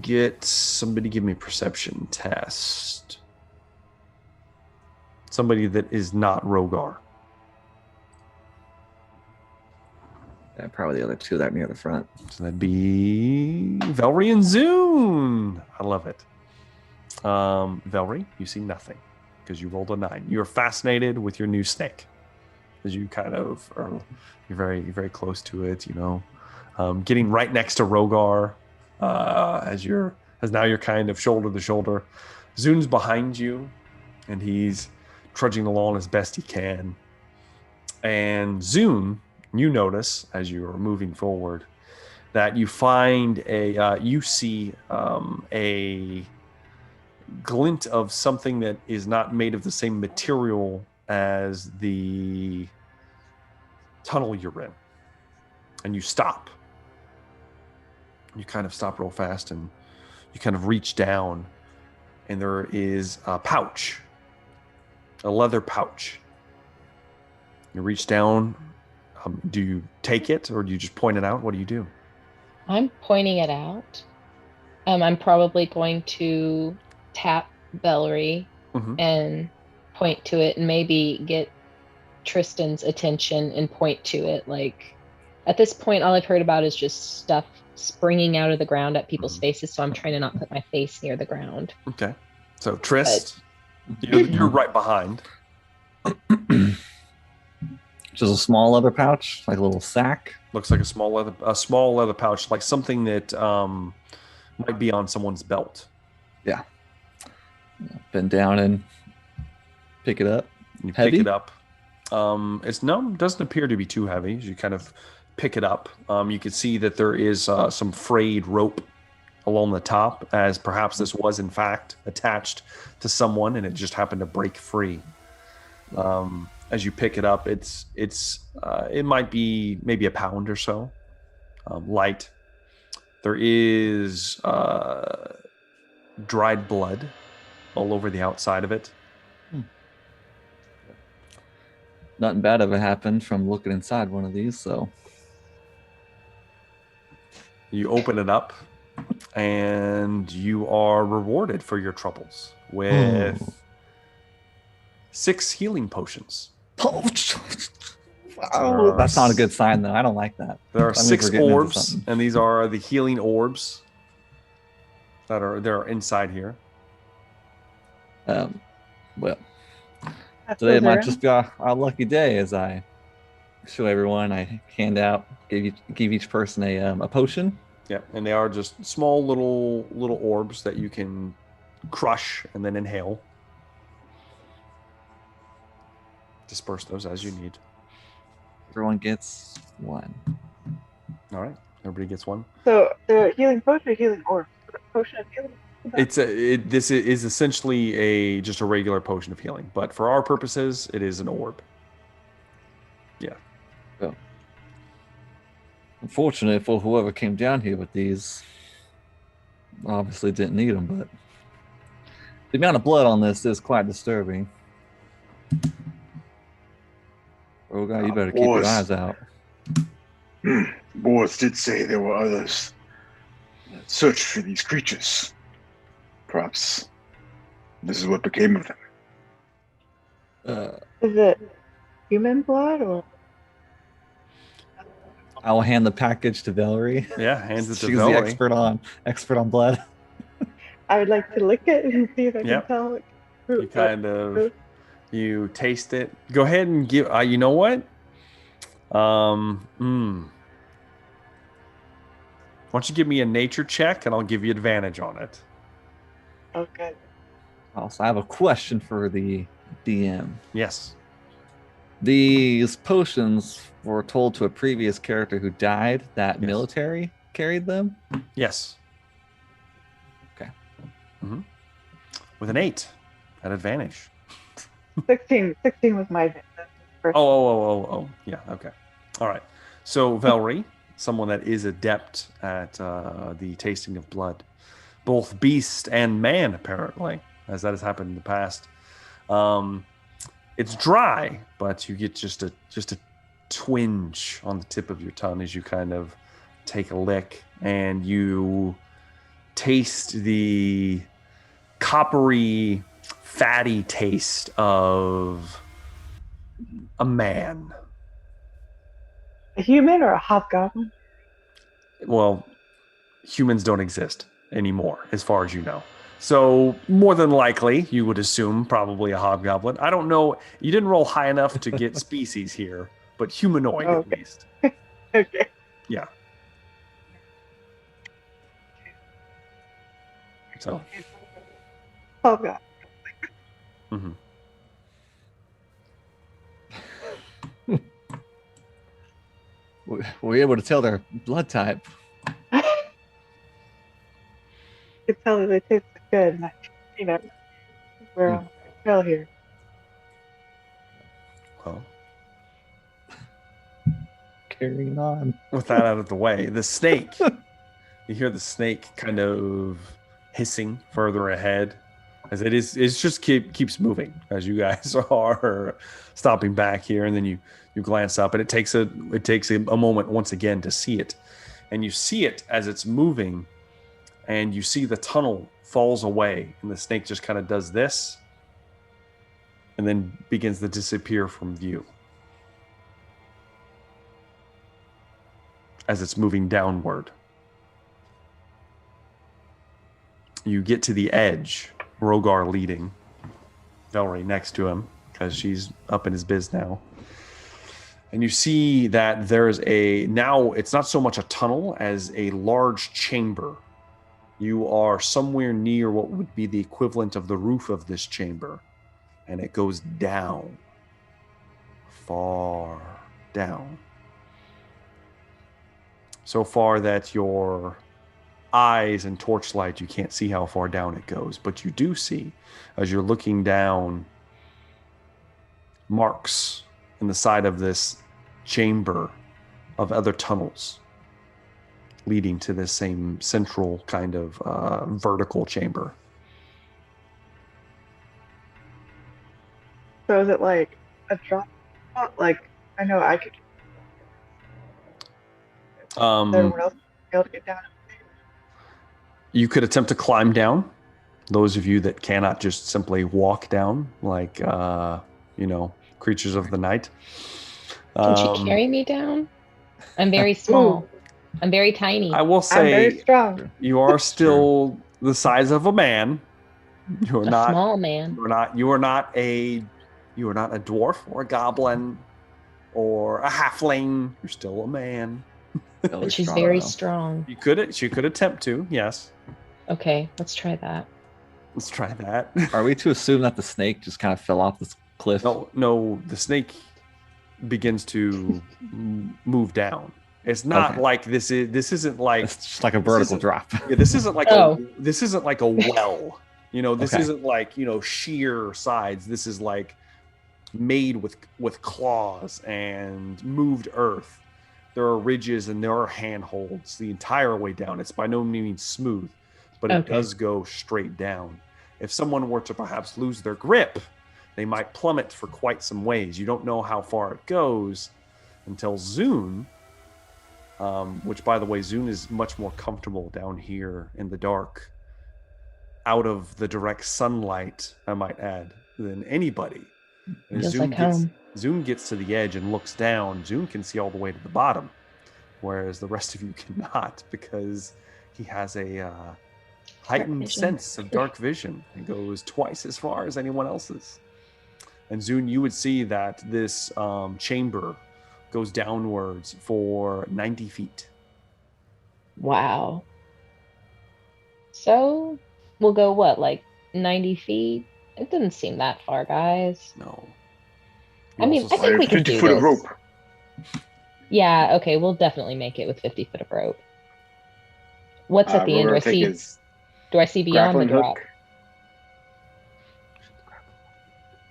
get somebody give me a perception test? Somebody that is not Rogar. Yeah, probably the other two that are near the front. So that'd be Velry and Zune. I love it. Velry, you see nothing because you rolled a 9. You're fascinated with your new snake. As you kind of you're very, very close to it, you know, getting right next to Rogar, as now you're kind of shoulder to shoulder. Zune's behind you, and he's trudging along as best he can. And Zune, you notice as you are moving forward that you find you see a glint of something that is not made of the same material as the tunnel you're in, and you stop. You kind of stop real fast, and you kind of reach down, and there is a pouch, a leather pouch. You reach down. Do you take it, or do you just point it out? What do you do? I'm pointing it out. I'm probably going to tap Velry and point to it, and maybe get Tristan's attention and point to it. Like, at this point, all I've heard about is just stuff springing out of the ground at people's faces, so I'm trying to not put my face near the ground. Okay. So Trist, you're right behind. Just a small leather pouch, like a little sack. Looks like a small leather pouch, like something that might be on someone's belt. Yeah. Bend down and pick it up. You Heavy? pick it up. It doesn't appear to be too heavy. You kind of pick it up. You can see that there is some frayed rope along the top, as perhaps this was in fact attached to someone and it just happened to break free. As you pick it up, it might be maybe a pound or so, light. There is dried blood all over the outside of it. Nothing bad ever happened from looking inside one of these, so. You open it up, and you are rewarded for your troubles with 6 healing potions. Oh, that's not a good sign, though. I don't like that. There are That means we're 6 getting into orbs, something. and these are the healing orbs they're inside here. Well, That's today those might around. just be our lucky day as I show everyone. I hand out, give each person a potion. Yeah, and they are just small little orbs that you can crush and then inhale. Disperse those as you need. Everyone gets one. All right, everybody gets one. So the healing potion or healing orb? Potion of healing? This is essentially just a regular potion of healing, but for our purposes, it is an orb. Yeah. Well, unfortunately for whoever came down here with these, obviously didn't need them, but the amount of blood on this is quite disturbing. Oh God, you better keep your Boys. eyes out. Boris did say there were others that searched for these creatures. Perhaps this is what became of them. Is it human blood or? I will hand the package to Valerie. Yeah, hands it to She's Valerie. the expert on blood. I would like to lick it and see if I Yep. can tell. You kind of you taste it. Go ahead and give. You know what? Why don't you give me a nature check and I'll give you advantage on it. Okay. Also, I have a question for the DM. Yes. These potions were told to a previous character who died that Yes. military carried them. Yes. Okay. With an 8 at advantage. 16 was my first. Oh. Yeah. Okay. All right. So Valerie, someone that is adept at the tasting of blood, both beast and man, apparently, as that has happened in the past. It's dry, but you get just a twinge on the tip of your tongue as you kind of take a lick, and you taste the coppery, fatty taste of a man. A human or a hobgoblin? Well, humans don't exist anymore, as far as you know. So more than likely, you would assume probably a hobgoblin. I don't know. You didn't roll high enough to get species here, but humanoid Okay. at least. Okay. Yeah. So. Hobgoblin. mhm. Were we able to tell their blood type? You can tell that they taste good. And we're on the trail here. Well, Carrying on. with that out of the way, the snake. You hear the snake kind of hissing further ahead, as it's just keeps moving as you guys are stopping back here, and then you glance up, and it takes a moment once again to see it, and you see it as it's moving, and you see the tunnel falls away, and the snake just kind of does this, and then begins to disappear from view as it's moving downward. You get to the edge, Rogar leading, Valerie next to him, because she's up in his biz now. And you see that there's now it's not so much a tunnel as a large chamber. You are somewhere near what would be the equivalent of the roof of this chamber. And it goes down, far down. So far that your eyes and torchlight, you can't see how far down it goes, but you do see, as you're looking down, marks in the side of this chamber of other tunnels leading to this same central kind of vertical chamber. So is it like a drop? Like, I know I could. Everyone else be able to get down. You could attempt to climb down. Those of you that cannot just simply walk down, like creatures of the night. Can she Um, carry me down? I'm very small. I'm very tiny. I will I'm very say strong. you are still the size of a man. You're a not. small man. You're not. You are not a. You are not a dwarf or a goblin or a halfling. You're still a man. But she's very strong. You could. She could attempt to. Yes. Okay, let's try that. Let's try that. Are we to assume that the snake just kind of fell off this cliff? No. The snake begins to move down. It's not like this is. This isn't like. It's just like a vertical drop. Yeah, this isn't like this isn't like a well. This Okay. isn't like sheer sides. This is like made with claws and moved earth. There are ridges and there are handholds the entire way down. It's by no means smooth, but it does go straight down. If someone were to perhaps lose their grip, they might plummet for quite some ways. You don't know how far it goes until Zune, which, by the way, Zune is much more comfortable down here in the dark, out of the direct sunlight, I might add, than anybody. And Feels like home. Zune gets to the edge and looks down. Zune can see all the way to the bottom, whereas the rest of you cannot, because he has a heightened sense of dark vision. It goes twice as far as anyone else's. And Zune, you would see that this chamber goes downwards for 90 feet. Wow. So we'll go what, like 90 feet? It didn't seem that far, guys. No. I mean, I think we can 50 do foot this. of rope. Yeah, okay, we'll definitely make it with 50 foot of rope. What's at the end? Do I see beyond the grappling drop? hook.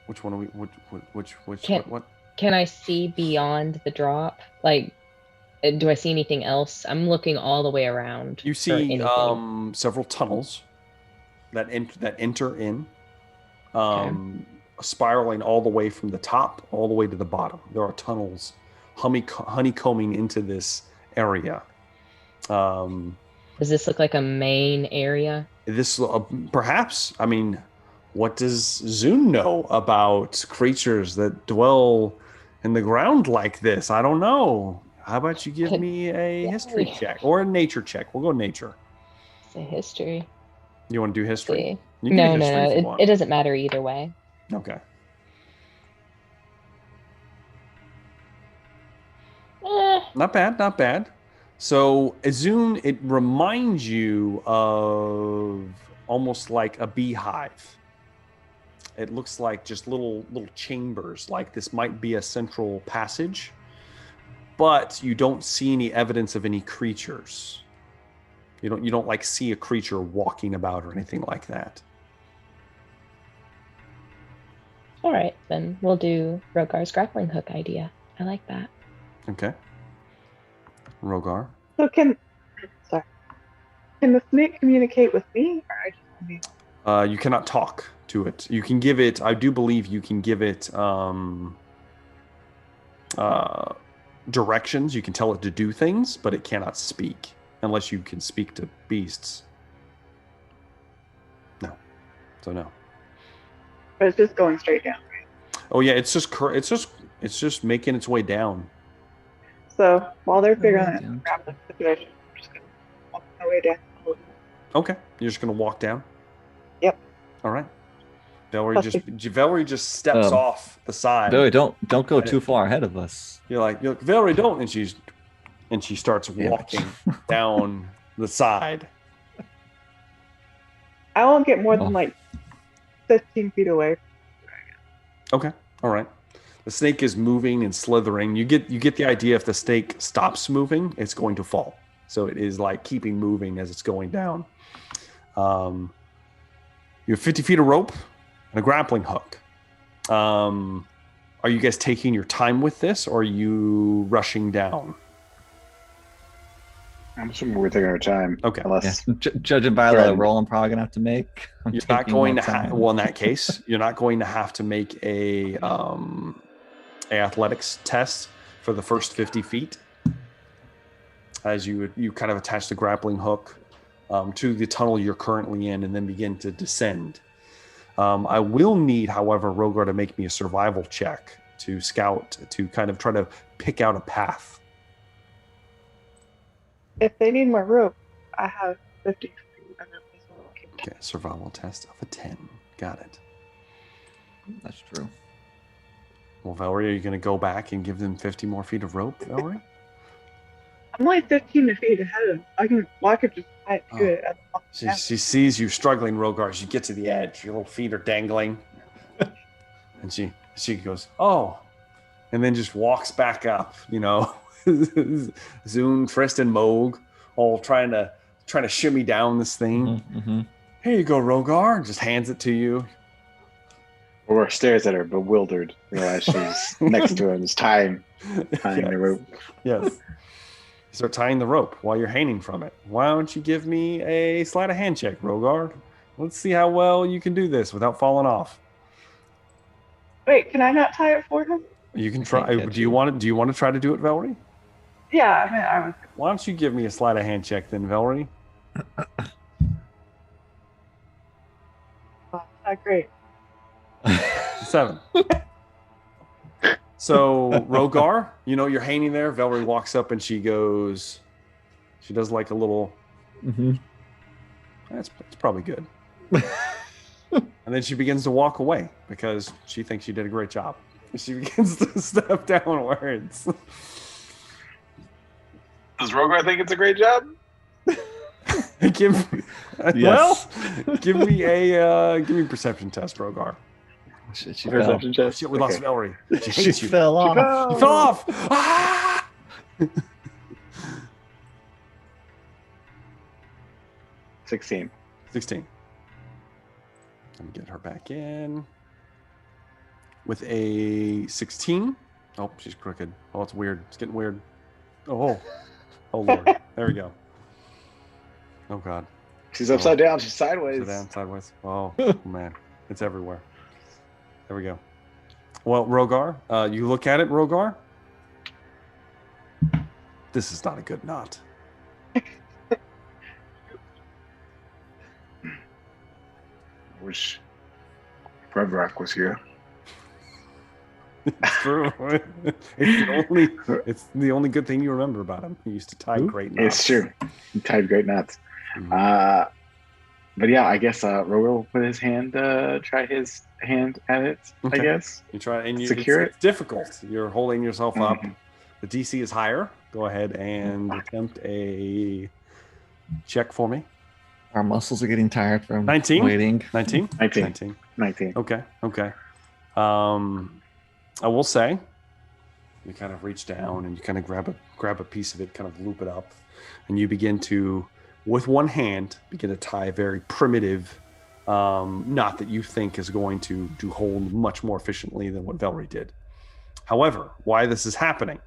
Which one are we? What? Can I see beyond the drop? Like, do I see anything else? I'm looking all the way around. You for see anything. several tunnels that enter in, spiraling all the way from the top all the way to the bottom. There are tunnels honeycombing into this area. Does this look like a main area? This perhaps. I mean, what does Zune know about creatures that dwell in the ground like this? I don't know. How about you give me a history check or a nature check? We'll go nature. It's a history. You want to do history? See. You can No, do history if you want. it doesn't matter either way. Okay. Not bad. So, Azun, it reminds you of almost like a beehive. It looks like just little chambers, like this might be a central passage, but you don't see any evidence of any creatures. You don't like see a creature walking about or anything like that. All right, then we'll do Rogar's grappling hook idea. I like that. Okay. Rogar. So can the snake communicate with me, or I just need? You cannot talk to it. You can give it. I do believe you can give it directions. You can tell it to do things, but it cannot speak unless you can speak to beasts. No. So no. But it's just going straight down, right? Oh yeah, it's just making its way down. So while they're figuring out the grappling situation, I'm just gonna walk my way down. Okay, you're just gonna walk down. Yep. All right. Valerie just steps off the side. Valerie, don't go too far ahead of us. You're like Valerie, don't, and she starts walking down the side. I won't get more than like 15 feet away. Okay. All right. The snake is moving and slithering. You get the idea. If the snake stops moving, it's going to fall. So it is like keeping moving as it's going down. You have 50 feet of rope and a grappling hook. Are you guys taking your time with this, or are you rushing down? I'm assuming we're taking our time. Okay. Unless Judging by the roll I'm probably gonna have to make, You're not going to well, in that case, you're not going to have to make a athletics test for the first 50 feet, as you kind of attach the grappling hook to the tunnel you're currently in and then begin to descend. I will need, however, Rogar to make me a survival check to scout, to kind of try to pick out a path. If they need more rope, I have 50 feet. Okay, survival test of a 10. Got it. That's true. Well, Valerie, are you going to go back and give them 50 more feet of rope, Valerie? I'm only 15 feet ahead of them. I could just tie it to it. She sees you struggling, Rogar. As you get to the edge, your little feet are dangling. And she goes, oh. And then just walks back up, you know. Zune, Tristan, Moog, all trying to shimmy down this thing. Mm-hmm. Here you go, Rogar. Just hands it to you. Or stares at her, bewildered, realize she's next to him, is tying the rope. Yes. You start tying the rope while you're hanging from it. Why don't you give me a sleight of hand check, Rogar? Let's see how well you can do this without falling off. Wait, can I not tie it for him? You can try. Do you want to try to do it, Valerie? Yeah, I mean, I was. Why don't you give me a sleight of hand check then, Valerie? Not great. 7. So Rogar, you know, you're hanging there. Valerie walks up and she does like a little. Mm-hmm. That's probably good. And then she begins to walk away because she thinks you did a great job. She begins to step downwards. Does Rogar think it's a great job? Give me a perception test, Rogar. She Perception fell. test. Shit, we lost Valerie. She fell off. You fell off. Ah! 16. 16. Let me get her back in. With a 16. Oh, she's crooked. Oh, it's weird. It's getting weird. Oh Lord. There we go. Oh God. She's upside down. She's sideways. Upside down, sideways. Oh man, it's everywhere. There we go. Well, Rogar, you look at it, Rogar. This is not a good knot. Wish Fredrock was here. It's true. It's the only good thing you remember about him. He used to tie great knots. It's true. He tied great knots. Mhm. But yeah, I guess Rogar will put his hand, try his hand at it. Okay. I guess. You try and you Secure it's difficult. You're holding yourself up. Mhm. The DC is higher. Go ahead and attempt a check for me. Our muscles are getting tired from 19? waiting. 19? 19. 19. Okay. I will say, you kind of reach down and you kind of grab a piece of it, kind of loop it up, and you begin to, with one hand, begin to tie a very primitive knot that you think is going to hold much more efficiently than what Valerie did. However, why this is happening,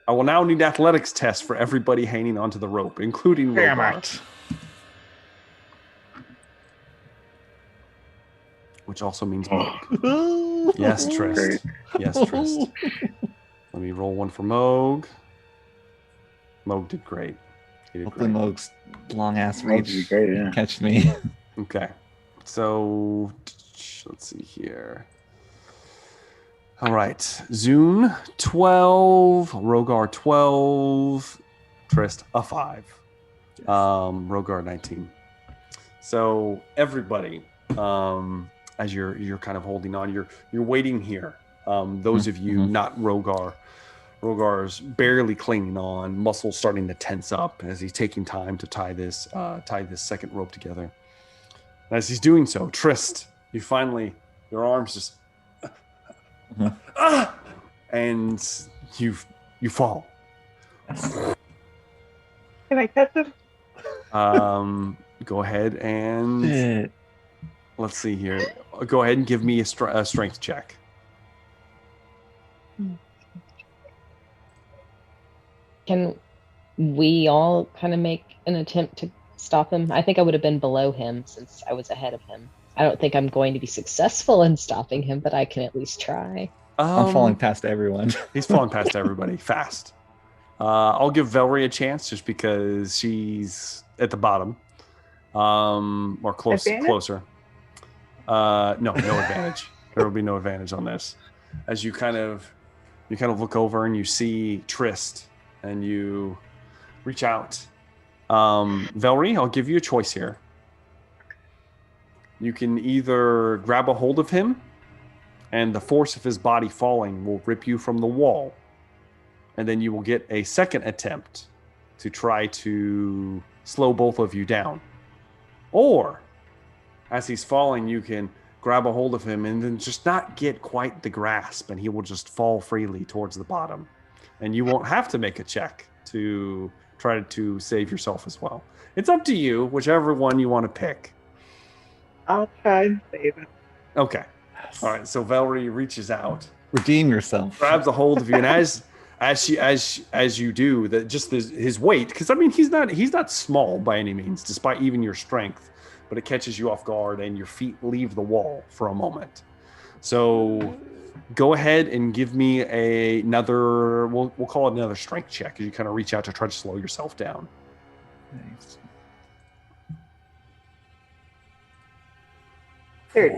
I will now need athletics tests for everybody hanging onto the rope, including Rogar. Which also means Moog. Yes, Trist. Great. Yes, Trist. Let me roll one for Moog. Moog did great. He did Hopefully great. Moog's long ass Moog reach did great, yeah. catch me. Okay. So let's see here. All right. Zune 12, Rogar 12, Trist a 5. Rogar 19. So everybody, as you're kind of holding on, you're waiting here. Those of you not Rogar's barely clinging on, muscles starting to tense up as he's taking time to tie this second rope together. And as he's doing so, Trist, you finally, your arms just and you fall. Can I catch him? Go ahead and Shit. let's see here. Go ahead and give me a strength check. Can we all kind of make an attempt to stop him? I think I would have been below him since I was ahead of him. I don't think I'm going to be successful in stopping him, but I can at least try. I'm falling past everyone. He's falling past everybody fast. I'll give Valerie a chance just because she's at the bottom, or closer. No advantage. There will be no advantage on this. as you kind of look over and you see Trist, and you reach out. Valerie, I'll give you a choice here. You can either grab a hold of him, and the force of his body falling will rip you from the wall, and then you will get a second attempt to try to slow both of you down. Or, as he's falling, you can grab a hold of him and then just not get quite the grasp, and he will just fall freely towards the bottom. And you won't have to make a check to try to save yourself as well. It's up to you, whichever one you want to pick. I'll try and save him. Okay. All right, so Valerie reaches out, Redeem yourself. grabs a hold of you, and as you do, that just his weight, because I mean he's not small by any means, despite even your strength, but it catches you off guard and your feet leave the wall for a moment. So go ahead and give me another, we'll call it another strength check as you kind of reach out to try to slow yourself down. Nice. 30.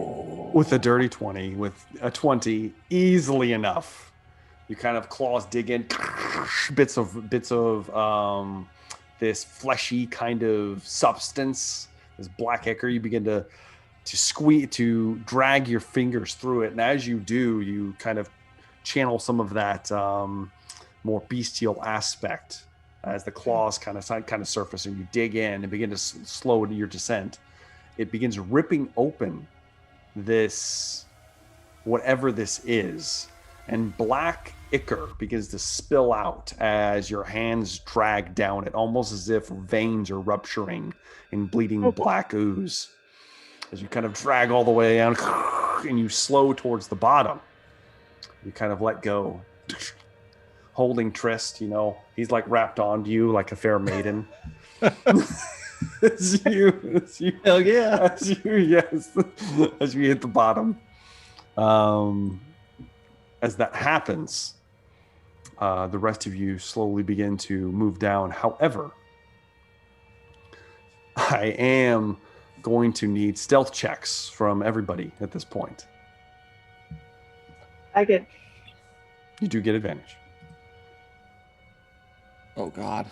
With a dirty 20, with a 20, easily enough. You kind of claws dig in, bits of this fleshy kind of substance, this black ichor. You begin to squeeze, to drag your fingers through it, and as you do, you kind of channel some of that more bestial aspect as the claws kind of surface, and you dig in and begin to slow your descent. It begins ripping open this, whatever this is, and black ichor begins to spill out as your hands drag down it, almost as if veins are rupturing in bleeding black ooze. As you kind of drag all the way down and you slow towards the bottom, you kind of let go, holding Trist. You know, he's like wrapped onto you like a fair maiden. as you Hell yeah. as you hit the bottom. As that happens, the rest of you slowly begin to move down. However, I am going to need stealth checks from everybody at this point. You do get advantage. Oh God.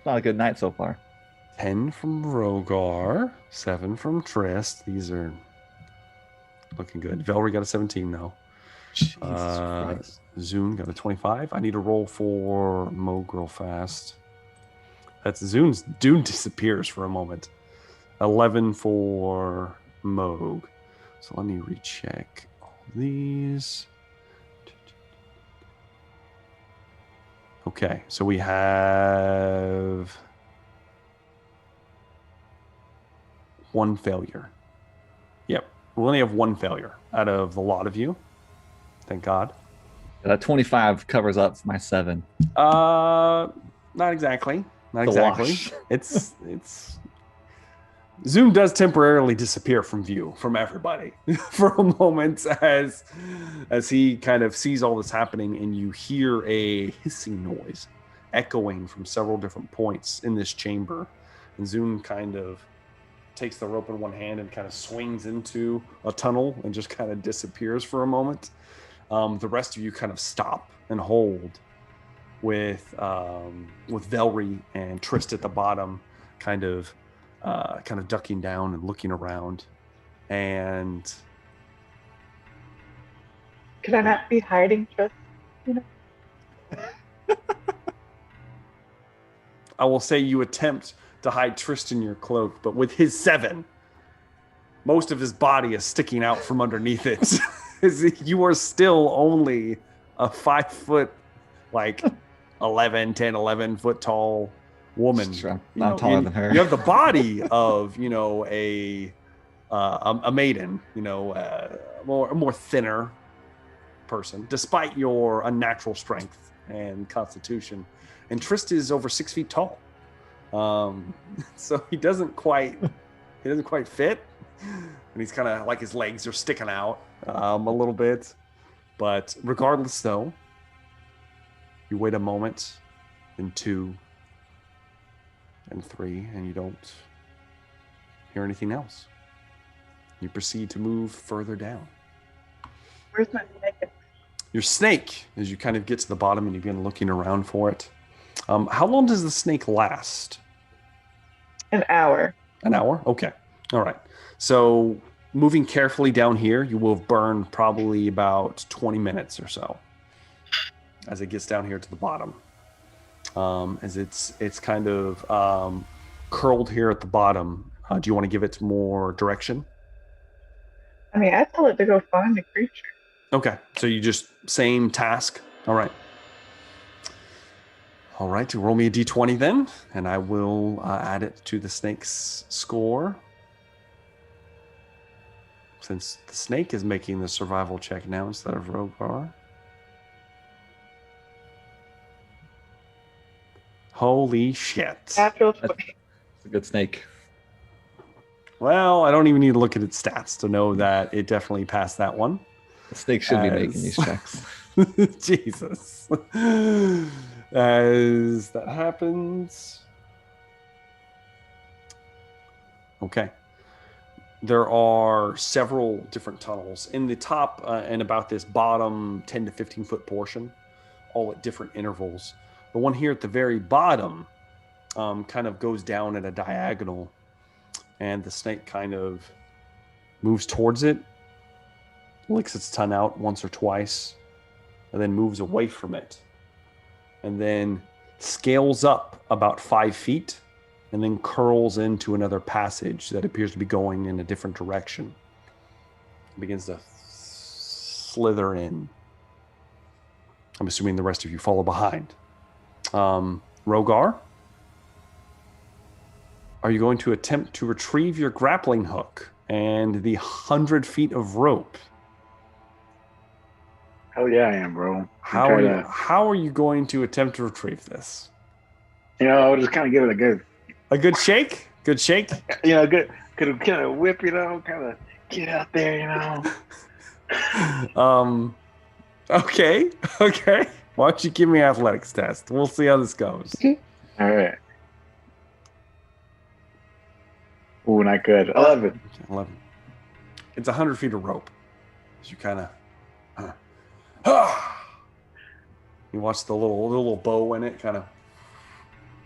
Not a good night so far. 10 from Rogar, 7 from Trist. These are looking good. Valerie got a 17 though. Jesus Christ. Zune got a 25. I need a roll for Moog real fast. That's Zune's. Dune disappears for a moment. 11 for Moog. So let me recheck all these. Okay, so we have 1 failure. Yep, we only have 1 failure out of the lot of you. Thank God. That 25 covers up my 7. Not exactly. Not The exactly. wash. It's Zoom does temporarily disappear from view from everybody for a moment as he kind of sees all this happening, and you hear a hissing noise echoing from several different points in this chamber. And Zoom kind of takes the rope in one hand and kind of swings into a tunnel and just kind of disappears for a moment. The rest of you kind of stop and hold with Velry and Trist at the bottom, kind of ducking down and looking around. And Could I not be hiding, Trist? You know? I will say you attempt to hide Trist in your cloak, but with his 7, most of his body is sticking out from underneath it. You are still only a 5 foot, like 11 foot tall woman. Sure. I'm taller than her. You have the body of, a maiden, more thinner person, despite your unnatural strength and constitution. And Trist is over 6 feet tall, so he doesn't quite fit, and he's kind of like his legs are sticking out a little bit. But regardless, though, you wait a moment, and 2, and 3, and you don't hear anything else. You proceed to move further down. Where's my snake? Your snake, as you kind of get to the bottom and you begin looking around for it. How long does the snake last? An hour. An hour? Okay. All right. So moving carefully down here, you will have burned probably about 20 minutes or so as it gets down here to the bottom. As it's kind of curled here at the bottom. Do you want to give it more direction? I mean, I tell it to go find the creature. Okay. So you just same task. All right. All right. Roll me a d20 then, and I will add it to the snake's score. Since the snake is making the survival check now instead of Rogar. Holy shit. Natural 20. It's a good snake. Well, I don't even need to look at its stats to know that it definitely passed that one. The snake should be making these checks. Jesus. As that happens. Okay. There are several different tunnels in the top and about this bottom 10 to 15 foot portion, all at different intervals. The one here at the very bottom kind of goes down at a diagonal, and the snake kind of moves towards it, licks its tongue out once or twice, and then moves away from it, and then scales up about 5 feet, and then curls into another passage that appears to be going in a different direction. It begins to slither in. I'm assuming the rest of you follow behind. Rogar, are you going to attempt to retrieve your grappling hook and the 100 feet of rope? Hell yeah, I am, bro. How are you going to attempt to retrieve this? I'll just kind of give it a good shake? Good shake? Good kind of whip, kind of get out there, Okay. Why don't you give me an athletics test? We'll see how this goes. All right. Ooh, not good. 11. 11. It's 100 feet of rope. As you kind of... you watch the little bow in it, kind of...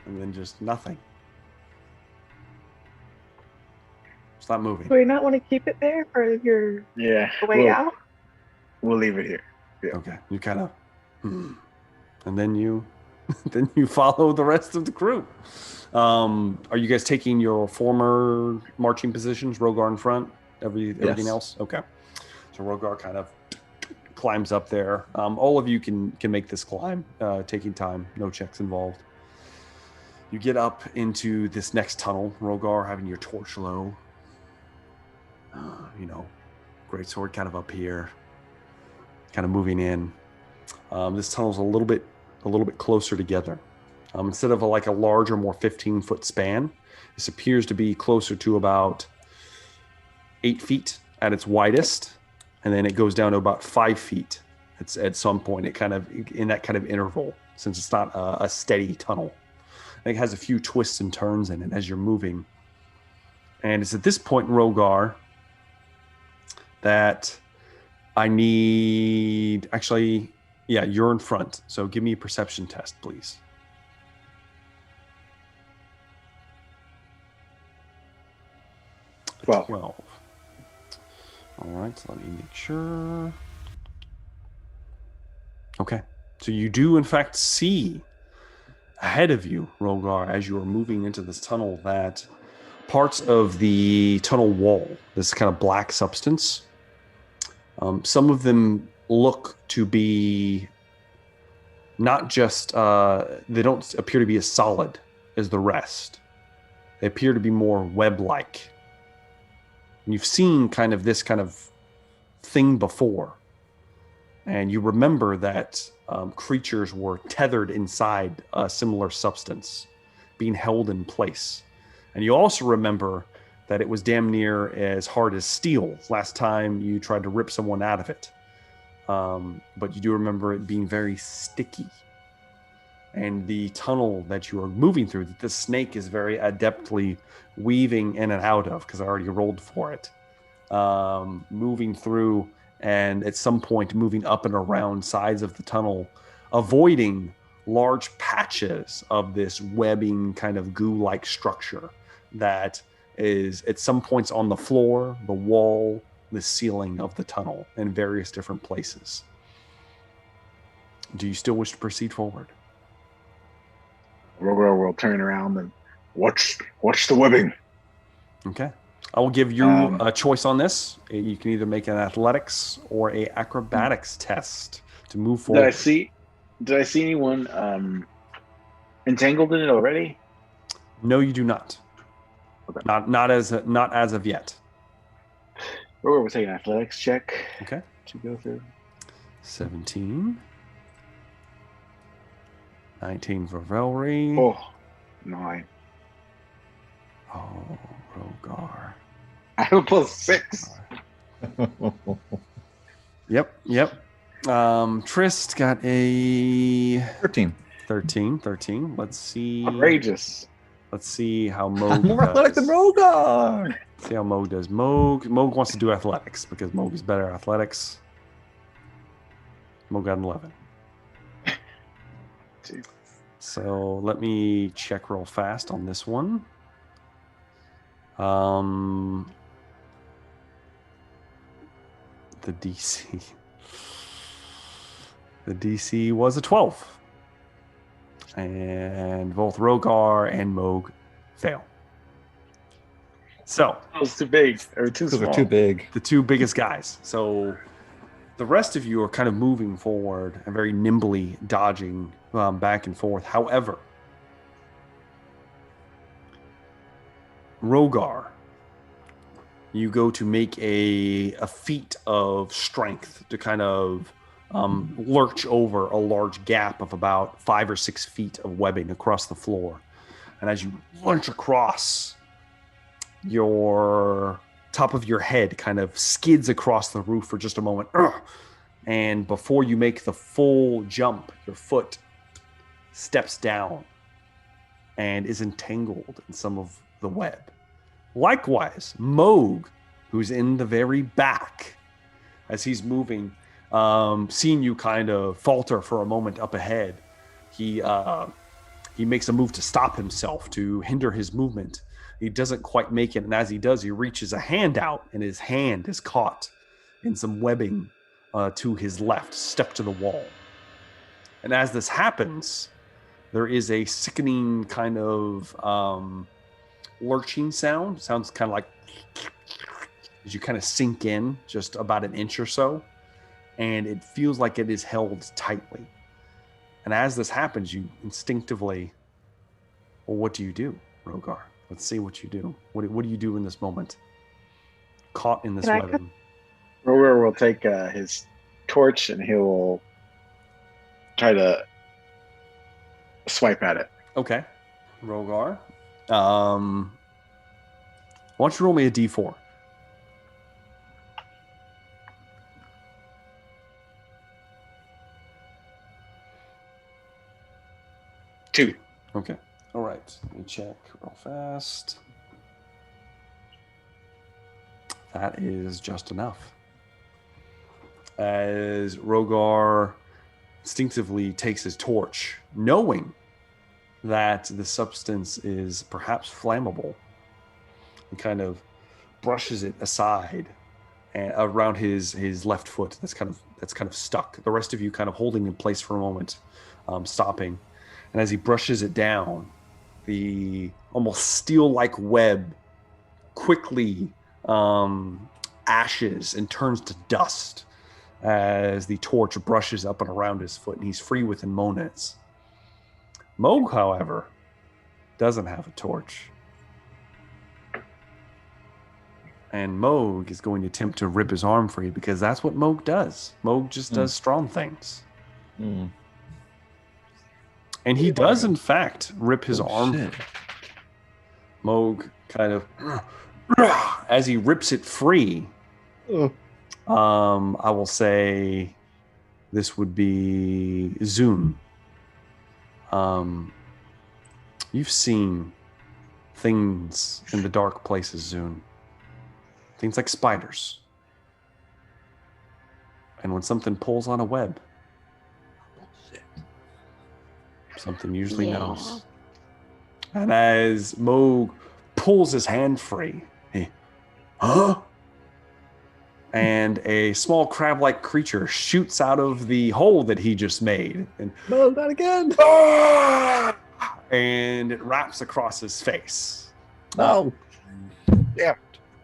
And then just nothing. It's not moving. Do we not want to keep it there for your way out? We'll leave it here. Yeah. Okay. You kind of... And then you follow the rest of the crew. Are you guys taking your former marching positions? Rogar in front, everything else? Okay. So Rogar kind of climbs up there. All of you can make this climb, taking time, no checks involved. You get up into this next tunnel, Rogar having your torch low. Great sword kind of up here, kind of moving in. This tunnel's a little bit closer together. Instead of a larger, more 15-foot span, this appears to be closer to about 8 feet at its widest, and then it goes down to about 5 feet. It's at some point, it kind of in that kind of interval, since it's not a steady tunnel. It has a few twists and turns in it as you're moving. And it's at this point, Rogar, that I need... Actually, yeah, you're in front. So give me a perception test, please. 12. 12. All right, so let me make sure. Okay. So you do, in fact, see ahead of you, Rogar, as you are moving into this tunnel, that parts of the tunnel wall, this kind of black substance, some of them look to be not just, they don't appear to be as solid as the rest. They appear to be more web-like. You've seen kind of this kind of thing before. And you remember that creatures were tethered inside a similar substance, being held in place. And you also remember that it was damn near as hard as steel last time you tried to rip someone out of it. But you do remember it being very sticky. And the tunnel that you are moving through, that the snake is very adeptly weaving in and out of, because I already rolled for it. Moving through and at some point moving up and around sides of the tunnel, avoiding large patches of this webbing kind of goo-like structure that is at some points on the floor, the wall, the ceiling of the tunnel in various different places. Do you still wish to proceed forward? Rogar will turn around and watch the webbing. Okay. I will give you a choice on this. You can either make an athletics or a acrobatics test to move forward. Did I see anyone entangled in it already? No, you do not. Okay. Not as of yet. Rogar will take an athletics check. Okay. To go through. 17. 19 for Velry. Oh, 9. Oh, Rogar. I have a +6. Yep. Trist got a 13. 13. Let's see. Outrageous. Let's see how Moog More athletic than does. Rogar. See how Moog does. Moog wants to do athletics because Moog is better at athletics. Moog got an 11. So let me check real fast on this one. The DC was a 12. And both Rogar and Moog fail. So That was too big or too Those small. are too big. the two biggest guys. So the rest of you are kind of moving forward and very nimbly dodging back and forth. However, Rogar, you go to make a feat of strength to kind of lurch over a large gap of about 5 or 6 feet of webbing across the floor. And as you lunge across, your top of your head kind of skids across the roof for just a moment. And before you make the full jump, your foot steps down and is entangled in some of the web. Likewise, Moog, who's in the very back, as he's moving, seeing you kind of falter for a moment up ahead, he makes a move to stop himself, to hinder his movement. He doesn't quite make it, and as he does, he reaches a hand out, and his hand is caught in some webbing to his left, stuck to the wall. And as this happens, there is a sickening kind of lurching sound. Sounds kind of like as you kind of sink in just about an inch or so, and it feels like it is held tightly. And as this happens, you instinctively, well, what do you do, Rogar? Let's see what you do. What do you do in this moment? Caught in this webbing. Rogar will take his torch and he will try to swipe at it. Okay. Rogar. Why don't you roll me a d4? Two. Okay. All right. Let me check real fast. That is just enough. As Rogar instinctively takes his torch, knowing that the substance is perhaps flammable, and kind of brushes it aside and around his left foot that's kind of stuck. The rest of you kind of holding in place for a moment, stopping. And as he brushes it down, the almost steel-like web quickly ashes and turns to dust as the torch brushes up and around his foot, and he's free within moments. Moog, however, doesn't have a torch. And Moog is going to attempt to rip his arm free because that's what Moog does. Moog just does strong things. And he does, in fact, rip his arm free. Moog kind of, as he rips it free, I will say this would be Zune. You've seen things in the dark places, Zune. Things like spiders. And when something pulls on a web, something usually knows. And as Moog pulls his hand free, and a small crab-like creature shoots out of the hole that he just made. And No, not again. And it wraps across his face. No. Yeah.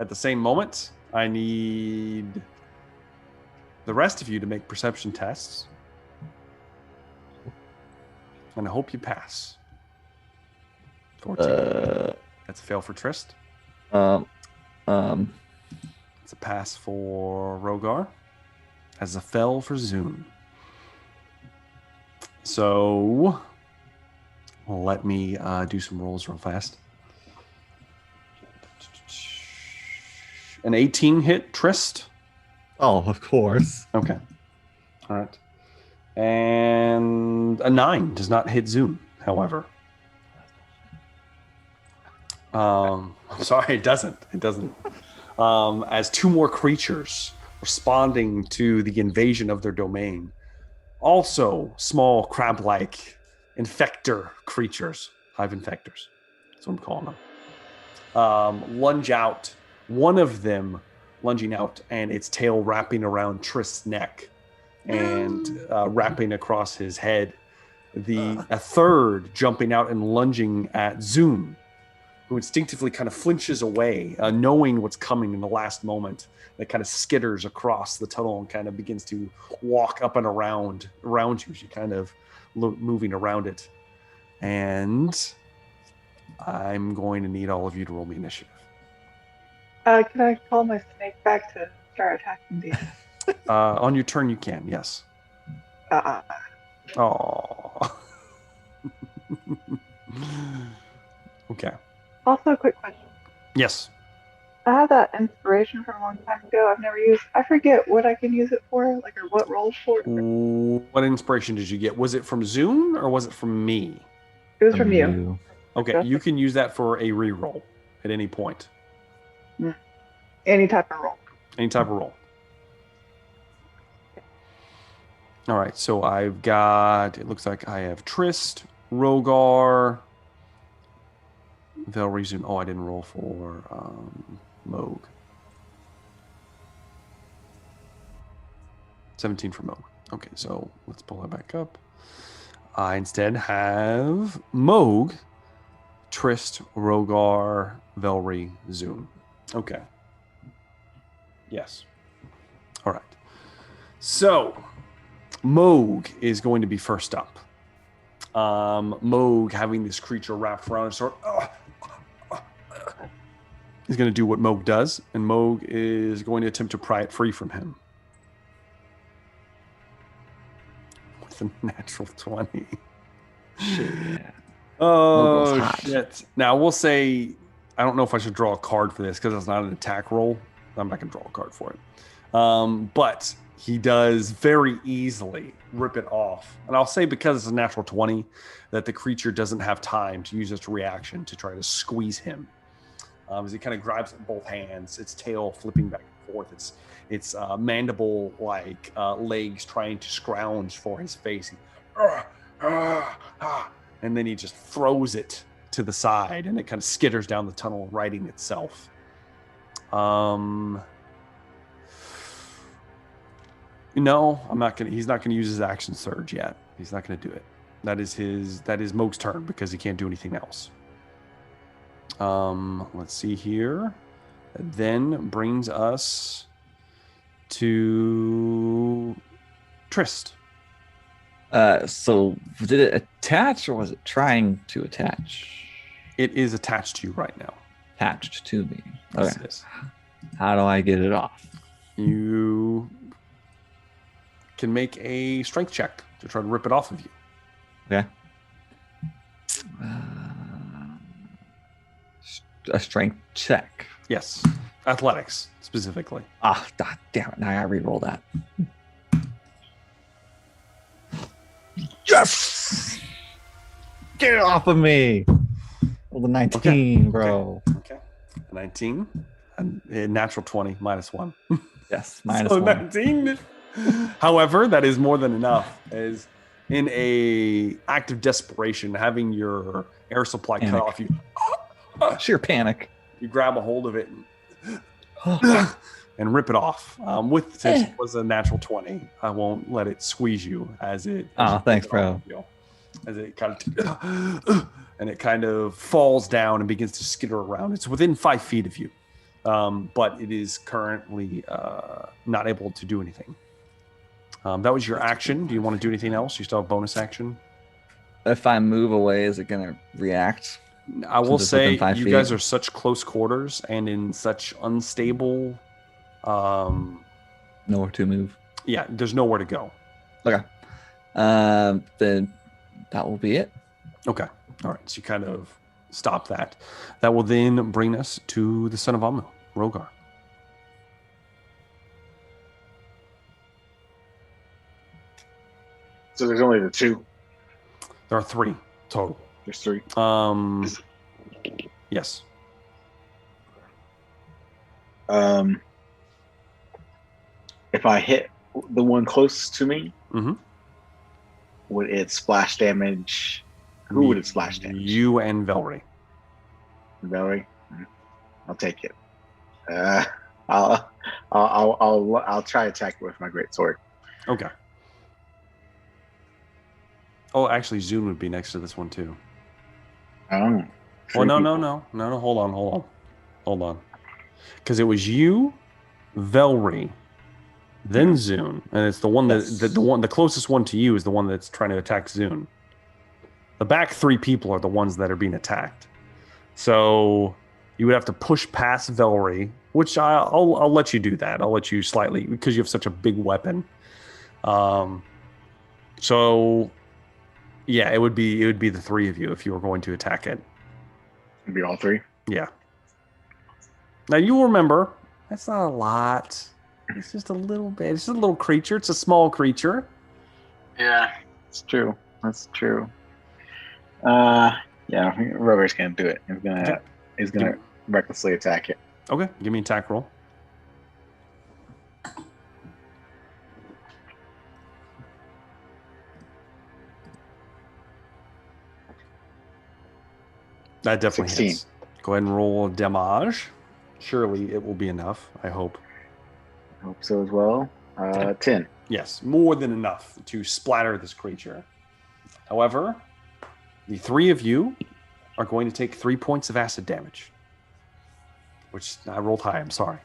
At the same moment, I need the rest of you to make perception tests. And I hope you pass. 14. That's a fail for Trist. It's a pass for Rogar. As a fail for Zune. So let me do some rolls real fast. An 18 hit Trist. Oh, of course. Okay. All right. And a 9 does not hit Zune, however. I'm sorry, it doesn't. It doesn't. As 2 more creatures responding to the invasion of their domain, also small crab-like infector creatures, hive infectors, that's what I'm calling them, lunge out. One of them lunging out, and its tail wrapping around Trist's neck and wrapping across his head. A third jumping out and lunging at Zune, who instinctively kind of flinches away, knowing what's coming in the last moment. That kind of skitters across the tunnel and kind of begins to walk up and around you. She kind of moving around it. And I'm going to need all of you to roll me initiative. Can I call my snake back to start attacking these? On your turn, you can, yes. Oh. Okay. Also, a quick question. Yes. I have that inspiration from a long time ago. I've never used. I forget what I can use it for, or what roles for. What inspiration did you get? Was it from Zune or was it from me? It was from you. Okay, you can use that for a reroll at any point. Any type of roll. Any type of roll. All right, so I've got. It looks like I have Trist, Rogar, Velry, Zune. Oh, I didn't roll for Moog. 17 for Moog. Okay, so let's pull that back up. I instead have Moog, Trist, Rogar, Velry, Zune. Okay. Yes. All right. So, Moog is going to be first up. Moog, having this creature wrapped around his sword, is going to do what Moog does, and Moog is going to attempt to pry it free from him. With a natural 20. Shit, yeah. Oh, shit. Now, we'll say, I don't know if I should draw a card for this because it's not an attack roll. I'm not going to draw a card for it. But he does very easily rip it off. And I'll say because it's a natural 20 that the creature doesn't have time to use its reaction to try to squeeze him. As he kind of grabs it in both hands, its tail flipping back and forth, its mandible-like legs trying to scrounge for his face. And then he just throws it to the side, and it kind of skitters down the tunnel, righting itself. No, I'm not gonna. He's not gonna use his action surge yet. He's not gonna do it. That is Moog's turn because he can't do anything else. Let's see here. That then brings us to Trist. So did it attach or was it trying to attach? It is attached to you right now. Attached to me. Yes, Okay. it is. How do I get it off? You can make a strength check to try to rip it off of you. Okay. A strength check. Yes. Athletics, specifically. Ah, God damn it. Now I gotta re-roll that. Yes! Get it off of me! Well, the 19, Okay. bro. Okay. 19. And a natural 20, -1. Yes, minus So one. 19. However, that is more than enough. As in a act of desperation, having your air supply cut off, Sheer panic. you grab a hold of it and rip it off. Since it was a natural 20, I won't let it squeeze you as it. Thanks, bro. As it kind of and it kind of falls down and begins to skitter around. It's within 5 feet of you, but it is currently not able to do anything. That was your action. Do you want to do anything else? You still have bonus action. If I move away, is it going to react? I will say you guys are such close quarters and in such unstable. Nowhere to move. Yeah, there's nowhere to go. Okay. Then that will be it. Okay. All right. So you kind of stop that. That will then bring us to the son of Amu, Rogar. So there's only the 2. There are 3 total. There's 3. Yes. If I hit the one closest to me, Mm-hmm. would it splash damage? Who would it splash damage? You and Velry. Valerie, I'll take it. I'll try to attack it with my great sword. Okay. Oh, actually, Zune would be next to this one too. Oh. Well, no. Hold on. Because it was you, Velry, then Zune, and it's the one the closest one to you is the one that's trying to attack Zune. The back 3 people are the ones that are being attacked. So you would have to push past Velry, which I'll let you do that. I'll let you slightly because you have such a big weapon. So yeah, it would be the 3 of you if you were going to attack it. It'd be all 3. Yeah. Now you remember that's not a lot. It's just a little bit. It's just a little creature. It's a small creature. Yeah, it's true. That's true. Yeah, Rover's gonna do it. He's gonna recklessly attack it. Okay, give me an attack roll. That definitely 16. hits. Go ahead and roll damage. Surely it will be enough, I hope. I hope so as well. 10. Yes, more than enough to splatter this creature. However, the 3 of you are going to take 3 points of acid damage. Which I rolled high, I'm sorry.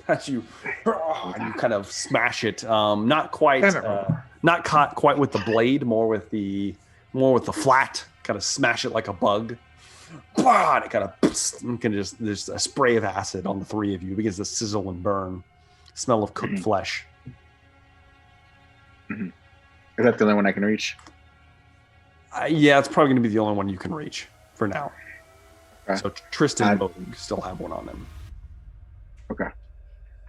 As you kind of smash it. Not caught quite with the blade, more with the flat. Kind of smash it like a bug. And it kind of there's a spray of acid on the 3 of you. It begins to sizzle and burn. Smell of cooked flesh. Mm-hmm. Is that the only one I can reach? Yeah, it's probably going to be the only one you can reach for now. Okay. So Tristan and Bogue still have one on them. Okay.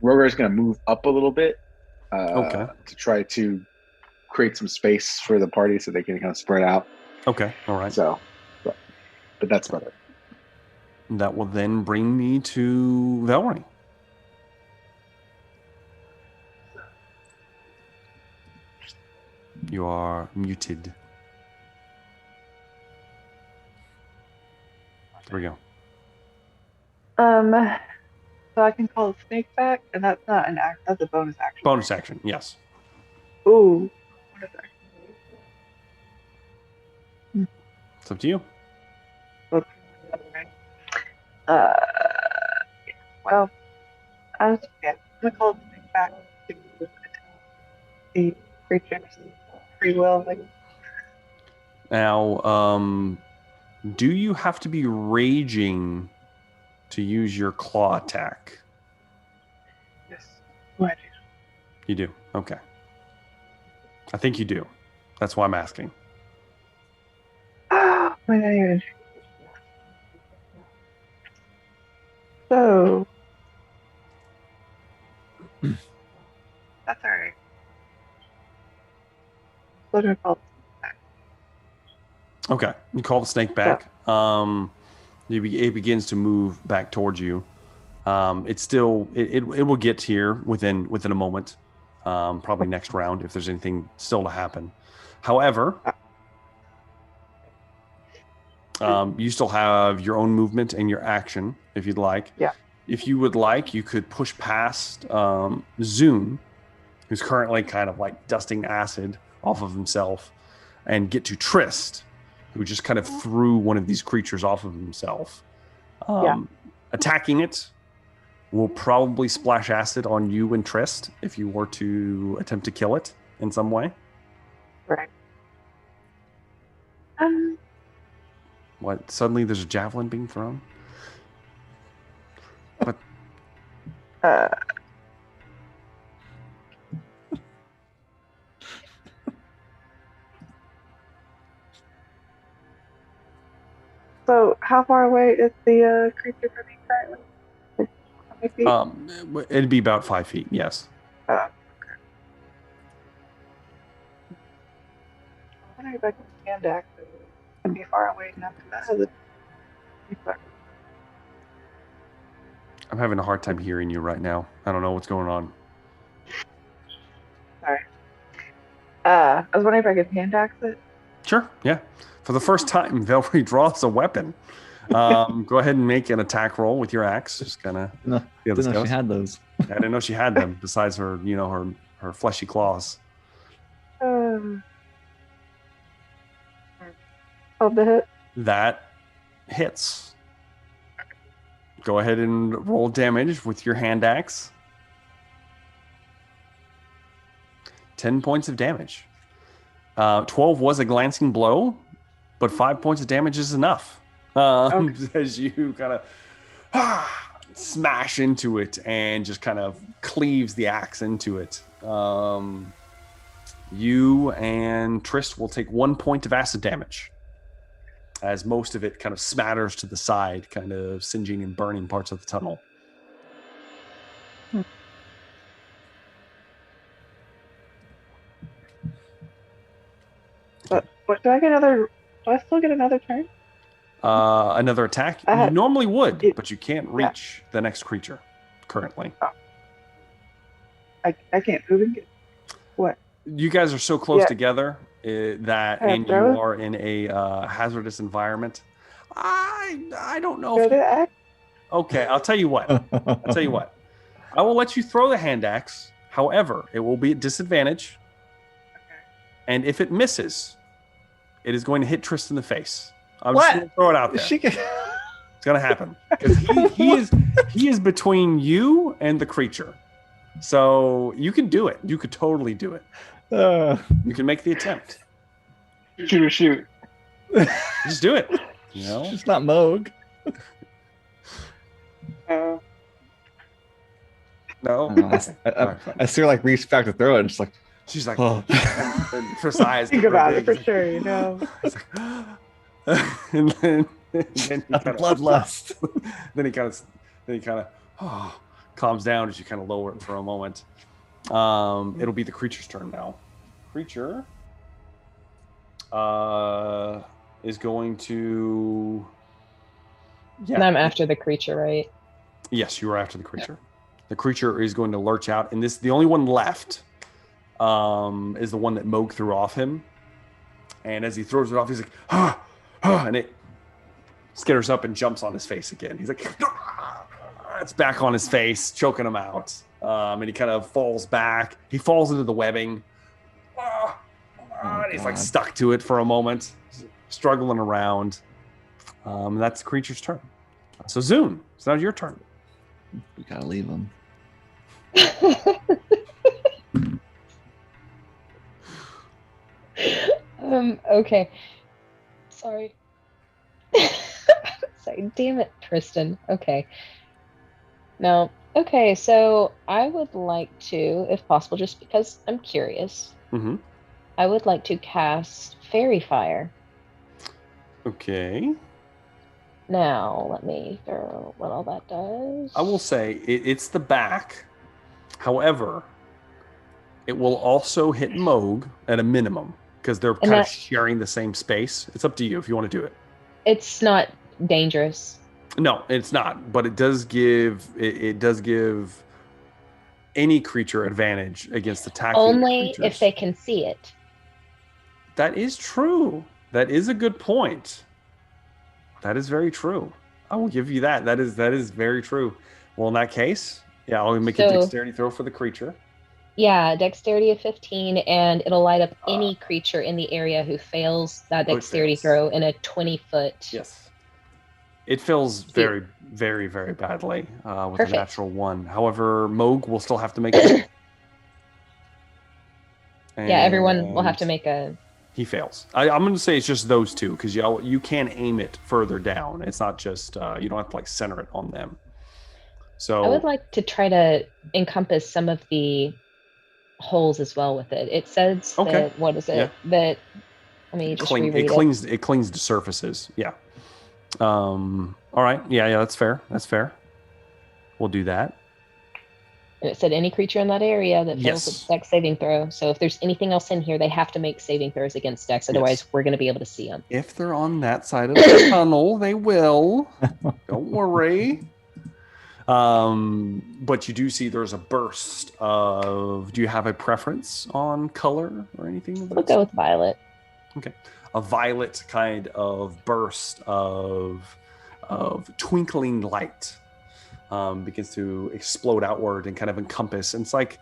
Rogar's going to move up a little bit to try to create some space for the party so they can kind of spread out. Okay, all right. So, but that's about it. That will then bring me to Velry. You are muted. There we go. So I can call a snake back, and that's not an act. That's a bonus action. Bonus action, yes. Ooh. Bonus action. It's up to you. Okay. Well, I'm gonna call the snake back to the creature's free will. Now, do you have to be raging to use your claw attack? Yes. What? You do. Okay. I think you do. That's why I'm asking. Oh my God. So that's alright. So I'm gonna call Okay. You call the snake back. It begins to move back towards you. It will get here within a moment. probably next round if there's anything still to happen. However, you still have your own movement and your action if you'd like. Yeah. If you would like, you could push past Zune, who's currently kind of like dusting acid off of himself, and get to Trist, who just kind of threw one of these creatures off of himself. Attacking it will probably splash acid on you and Trist if you were to attempt to kill it in some way. Right. What? Suddenly there's a javelin being thrown? But So, how far away is the creature from me currently? Like, how many feet? it'd be about 5 feet, yes. Okay. I wonder if I can hand axe it and be far away enough that has a. I'm having a hard time hearing you right now. I don't know what's going on. Sorry. I was wondering if I could hand axe it. Sure, yeah. For the first time, Velry draws a weapon. Go ahead and make an attack roll with your axe. Just kind of. No, didn't know she had those. I didn't know she had them. Besides her, her fleshy claws. 12 to hit. That hits. Go ahead and roll damage with your hand axe. 10 points of damage. 12 was a glancing blow, but 5 points of damage is enough. As you kind of smash into it and just kind of cleaves the axe into it. You and Trist will take 1 point of acid damage, as most of it kind of smatters to the side, kind of singeing and burning parts of the tunnel. What do I get another? Do I still get another turn? Another attack? You normally would, but you can't reach Yeah. the next creature currently. Oh. I can't move and get. What? You guys are so close Yeah. together that, Can I and throw you it? are in a hazardous environment. I don't know. Throw If, the axe? okay, I'll tell you what. I will let you throw the hand axe. However, it will be at disadvantage. And if it misses, it is going to hit Trist in the face. I'm just going to throw it out there. It's going to happen. Because he is between you and the creature. So you can do it. You could totally do it. You can make the attempt. Shoot. Just do it. You know? It's not Moog. No. I see her like reach back to throw it and just like, She's like, oh. and Trist's eyes. Think about it for sure, you know. and then he kind of, bloodlust. then he kind of calms down as you kind of lower it for a moment. It'll be the creature's turn now. Creature is going to. Yeah. And I'm after the creature, right? Yes, you are after the creature. The creature is going to lurch out, and the only one left is the one that Moog threw off him. And as he throws it off, he's like, and it skitters up and jumps on his face again. He's like, it's back on his face, choking him out. And he kind of falls back. He falls into the webbing. And he's like stuck to it for a moment, struggling around. That's the creature's turn. So Zune, it's now your turn. We gotta leave him. Okay. Sorry. Sorry. Damn it, Tristan. Okay. Now, okay, so I would like to, if possible, just because I'm curious, I would like to cast Fairy Fire. Okay. Now, let me throw what all that does. I will say it's the back. However, it will also hit Moog at a minimum because they're kind of sharing the same space. It's up to you if you want to do it. It's not dangerous. No, it's not. But it does give any creature advantage against attacking Only creatures. if they can see it. That is true. That is a good point. That is very true. I will give you that. That is very true. Well, in that case, yeah, I'll make a dexterity throw for the creature. Yeah, dexterity of 15, and it'll light up any creature in the area who fails that dexterity throw in a 20-foot. Yes. It fails very, very, very badly with a natural 1. However, Moog will still have to make it. Yeah, everyone will have to make a... He fails. I'm going to say it's just those two, because you can aim it further down. It's not just, you don't have to like center it on them. So I would like to try to encompass some of the holes as well with it. It says that, what is it? Yeah. That, let me just reread it. It clings to surfaces. Yeah. All right. Yeah, that's fair. That's fair. We'll do that. And it said any creature in that area that fails its dex saving throw. So if there's anything else in here, they have to make saving throws against dex. Otherwise, we're going to be able to see them. If they're on that side of the tunnel, they will. Don't worry. But you do see there's a burst of... Do you have a preference on color or anything? We'll go with violet. Okay. A violet kind of burst of twinkling light begins to explode outward and kind of encompass. And it's like,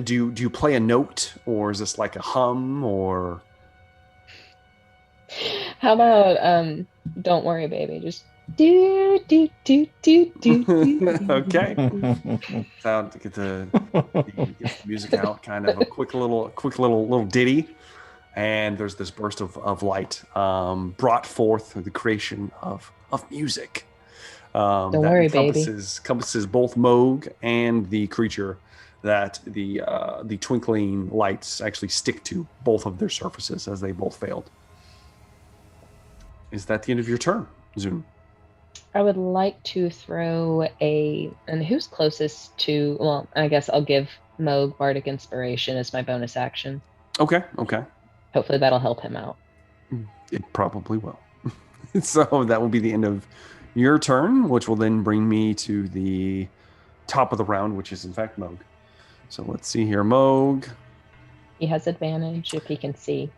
do you play a note, or is this like a hum, or? How about don't worry, baby, just do do do do do. Okay. Sound to get the music out, kind of a quick little ditty. And there's this burst of light brought forth through the creation of music. Don't worry, baby. Encompasses both Moog and the creature that the twinkling lights actually stick to both of their surfaces as they both failed. Is that the end of your turn, Zun? I would like to throw and who's closest to, well, I guess I'll give Moog Bardic Inspiration as my bonus action. Okay. Hopefully that'll help him out. It probably will. So that will be the end of your turn, which will then bring me to the top of the round, which is in fact Moog. So let's see here. Moog. He has advantage if he can see.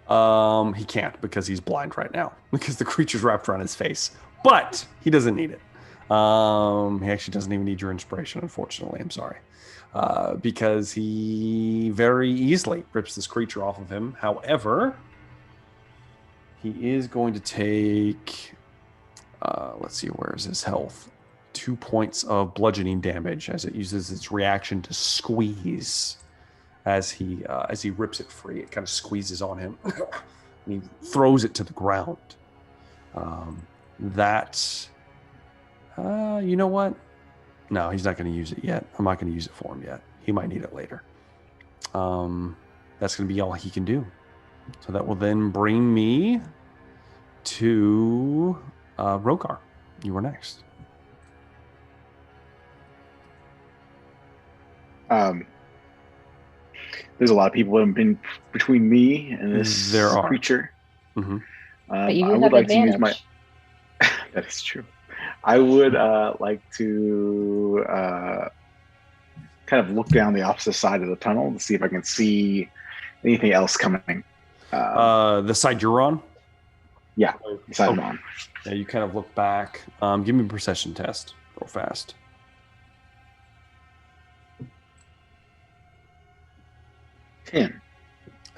He can't because he's blind right now because the creature's wrapped around his face. But he doesn't need it. He actually doesn't even need your inspiration, unfortunately. I'm sorry. Because he very easily rips this creature off of him. However, he is going to take, let's see, where's his health? 2 points of bludgeoning damage as it uses its reaction to squeeze. As he rips it free, it kind of squeezes on him. And he throws it to the ground. You know what? No, he's not going to use it yet. I'm not going to use it for him yet. He might need it later. That's going to be all he can do. So that will then bring me to Rogar. You were next. There's a lot of people that have been between me and this creature. Mm-hmm. But you have advantage. That is true. I would like to kind of look down the opposite side of the tunnel to see if I can see anything else coming. The side you're on? Yeah, the side I'm on. Yeah, you kind of look back. Give me a perception test real fast.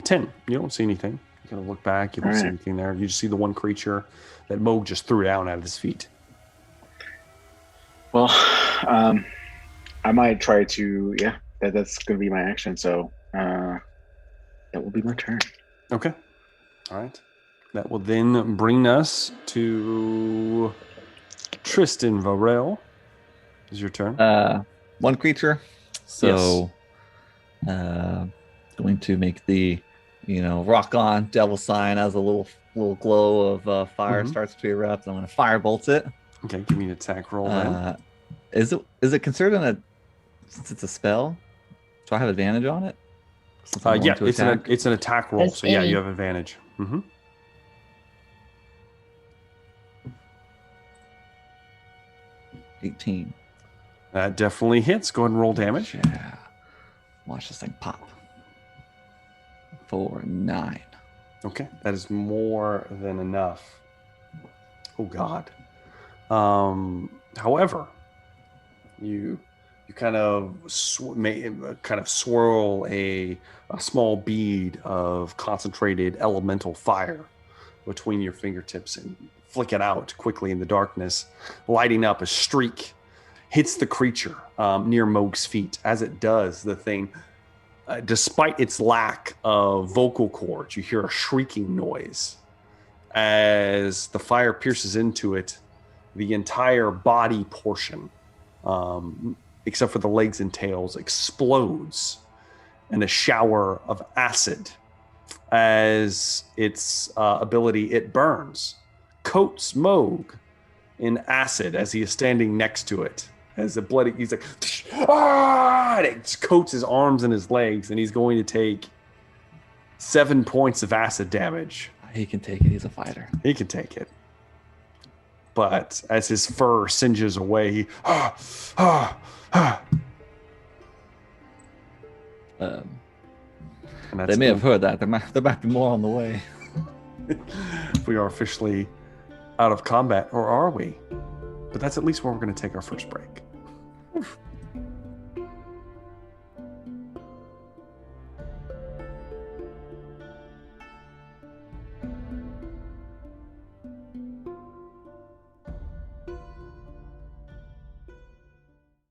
10. You don't see anything. You kind of look back. You don't see anything there. You just see the one creature that Moog just threw down at his feet. Well, I might try to. Yeah, that's going to be my action. So that will be my turn. Okay. All right. That will then bring us to Tristan Varel. Is your turn? One creature. So, going to make the, rock on devil sign as a little glow of fire starts to erupt. I'm going to firebolt it. Okay, give me an attack roll then. Is it considered since it's a spell? Do I have advantage on it? Yeah, it's an attack roll. So yeah, you have advantage. Mm-hmm. 18. That definitely hits. Go ahead and roll damage. Yeah. Watch this thing pop. 4 and 9. Okay, that is more than enough. Oh God. However, you kind of swirl a small bead of concentrated elemental fire between your fingertips and flick it out quickly in the darkness, lighting up. A streak hits the creature near Moog's feet. As it does, the thing, despite its lack of vocal cords, you hear a shrieking noise. As the fire pierces into it, the entire body portion, except for the legs and tails, explodes in a shower of acid. As its ability, it burns, coats Moog in acid as he is standing next to it. As the bloody, he's like, ah! And it coats his arms and his legs, and he's going to take 7 points of acid damage. He can take it. He's a fighter. He can take it. But as his fur singes away, he, They may have heard that. There might be more on the way. We are officially out of combat, or are we? But that's at least where we're going to take our first break.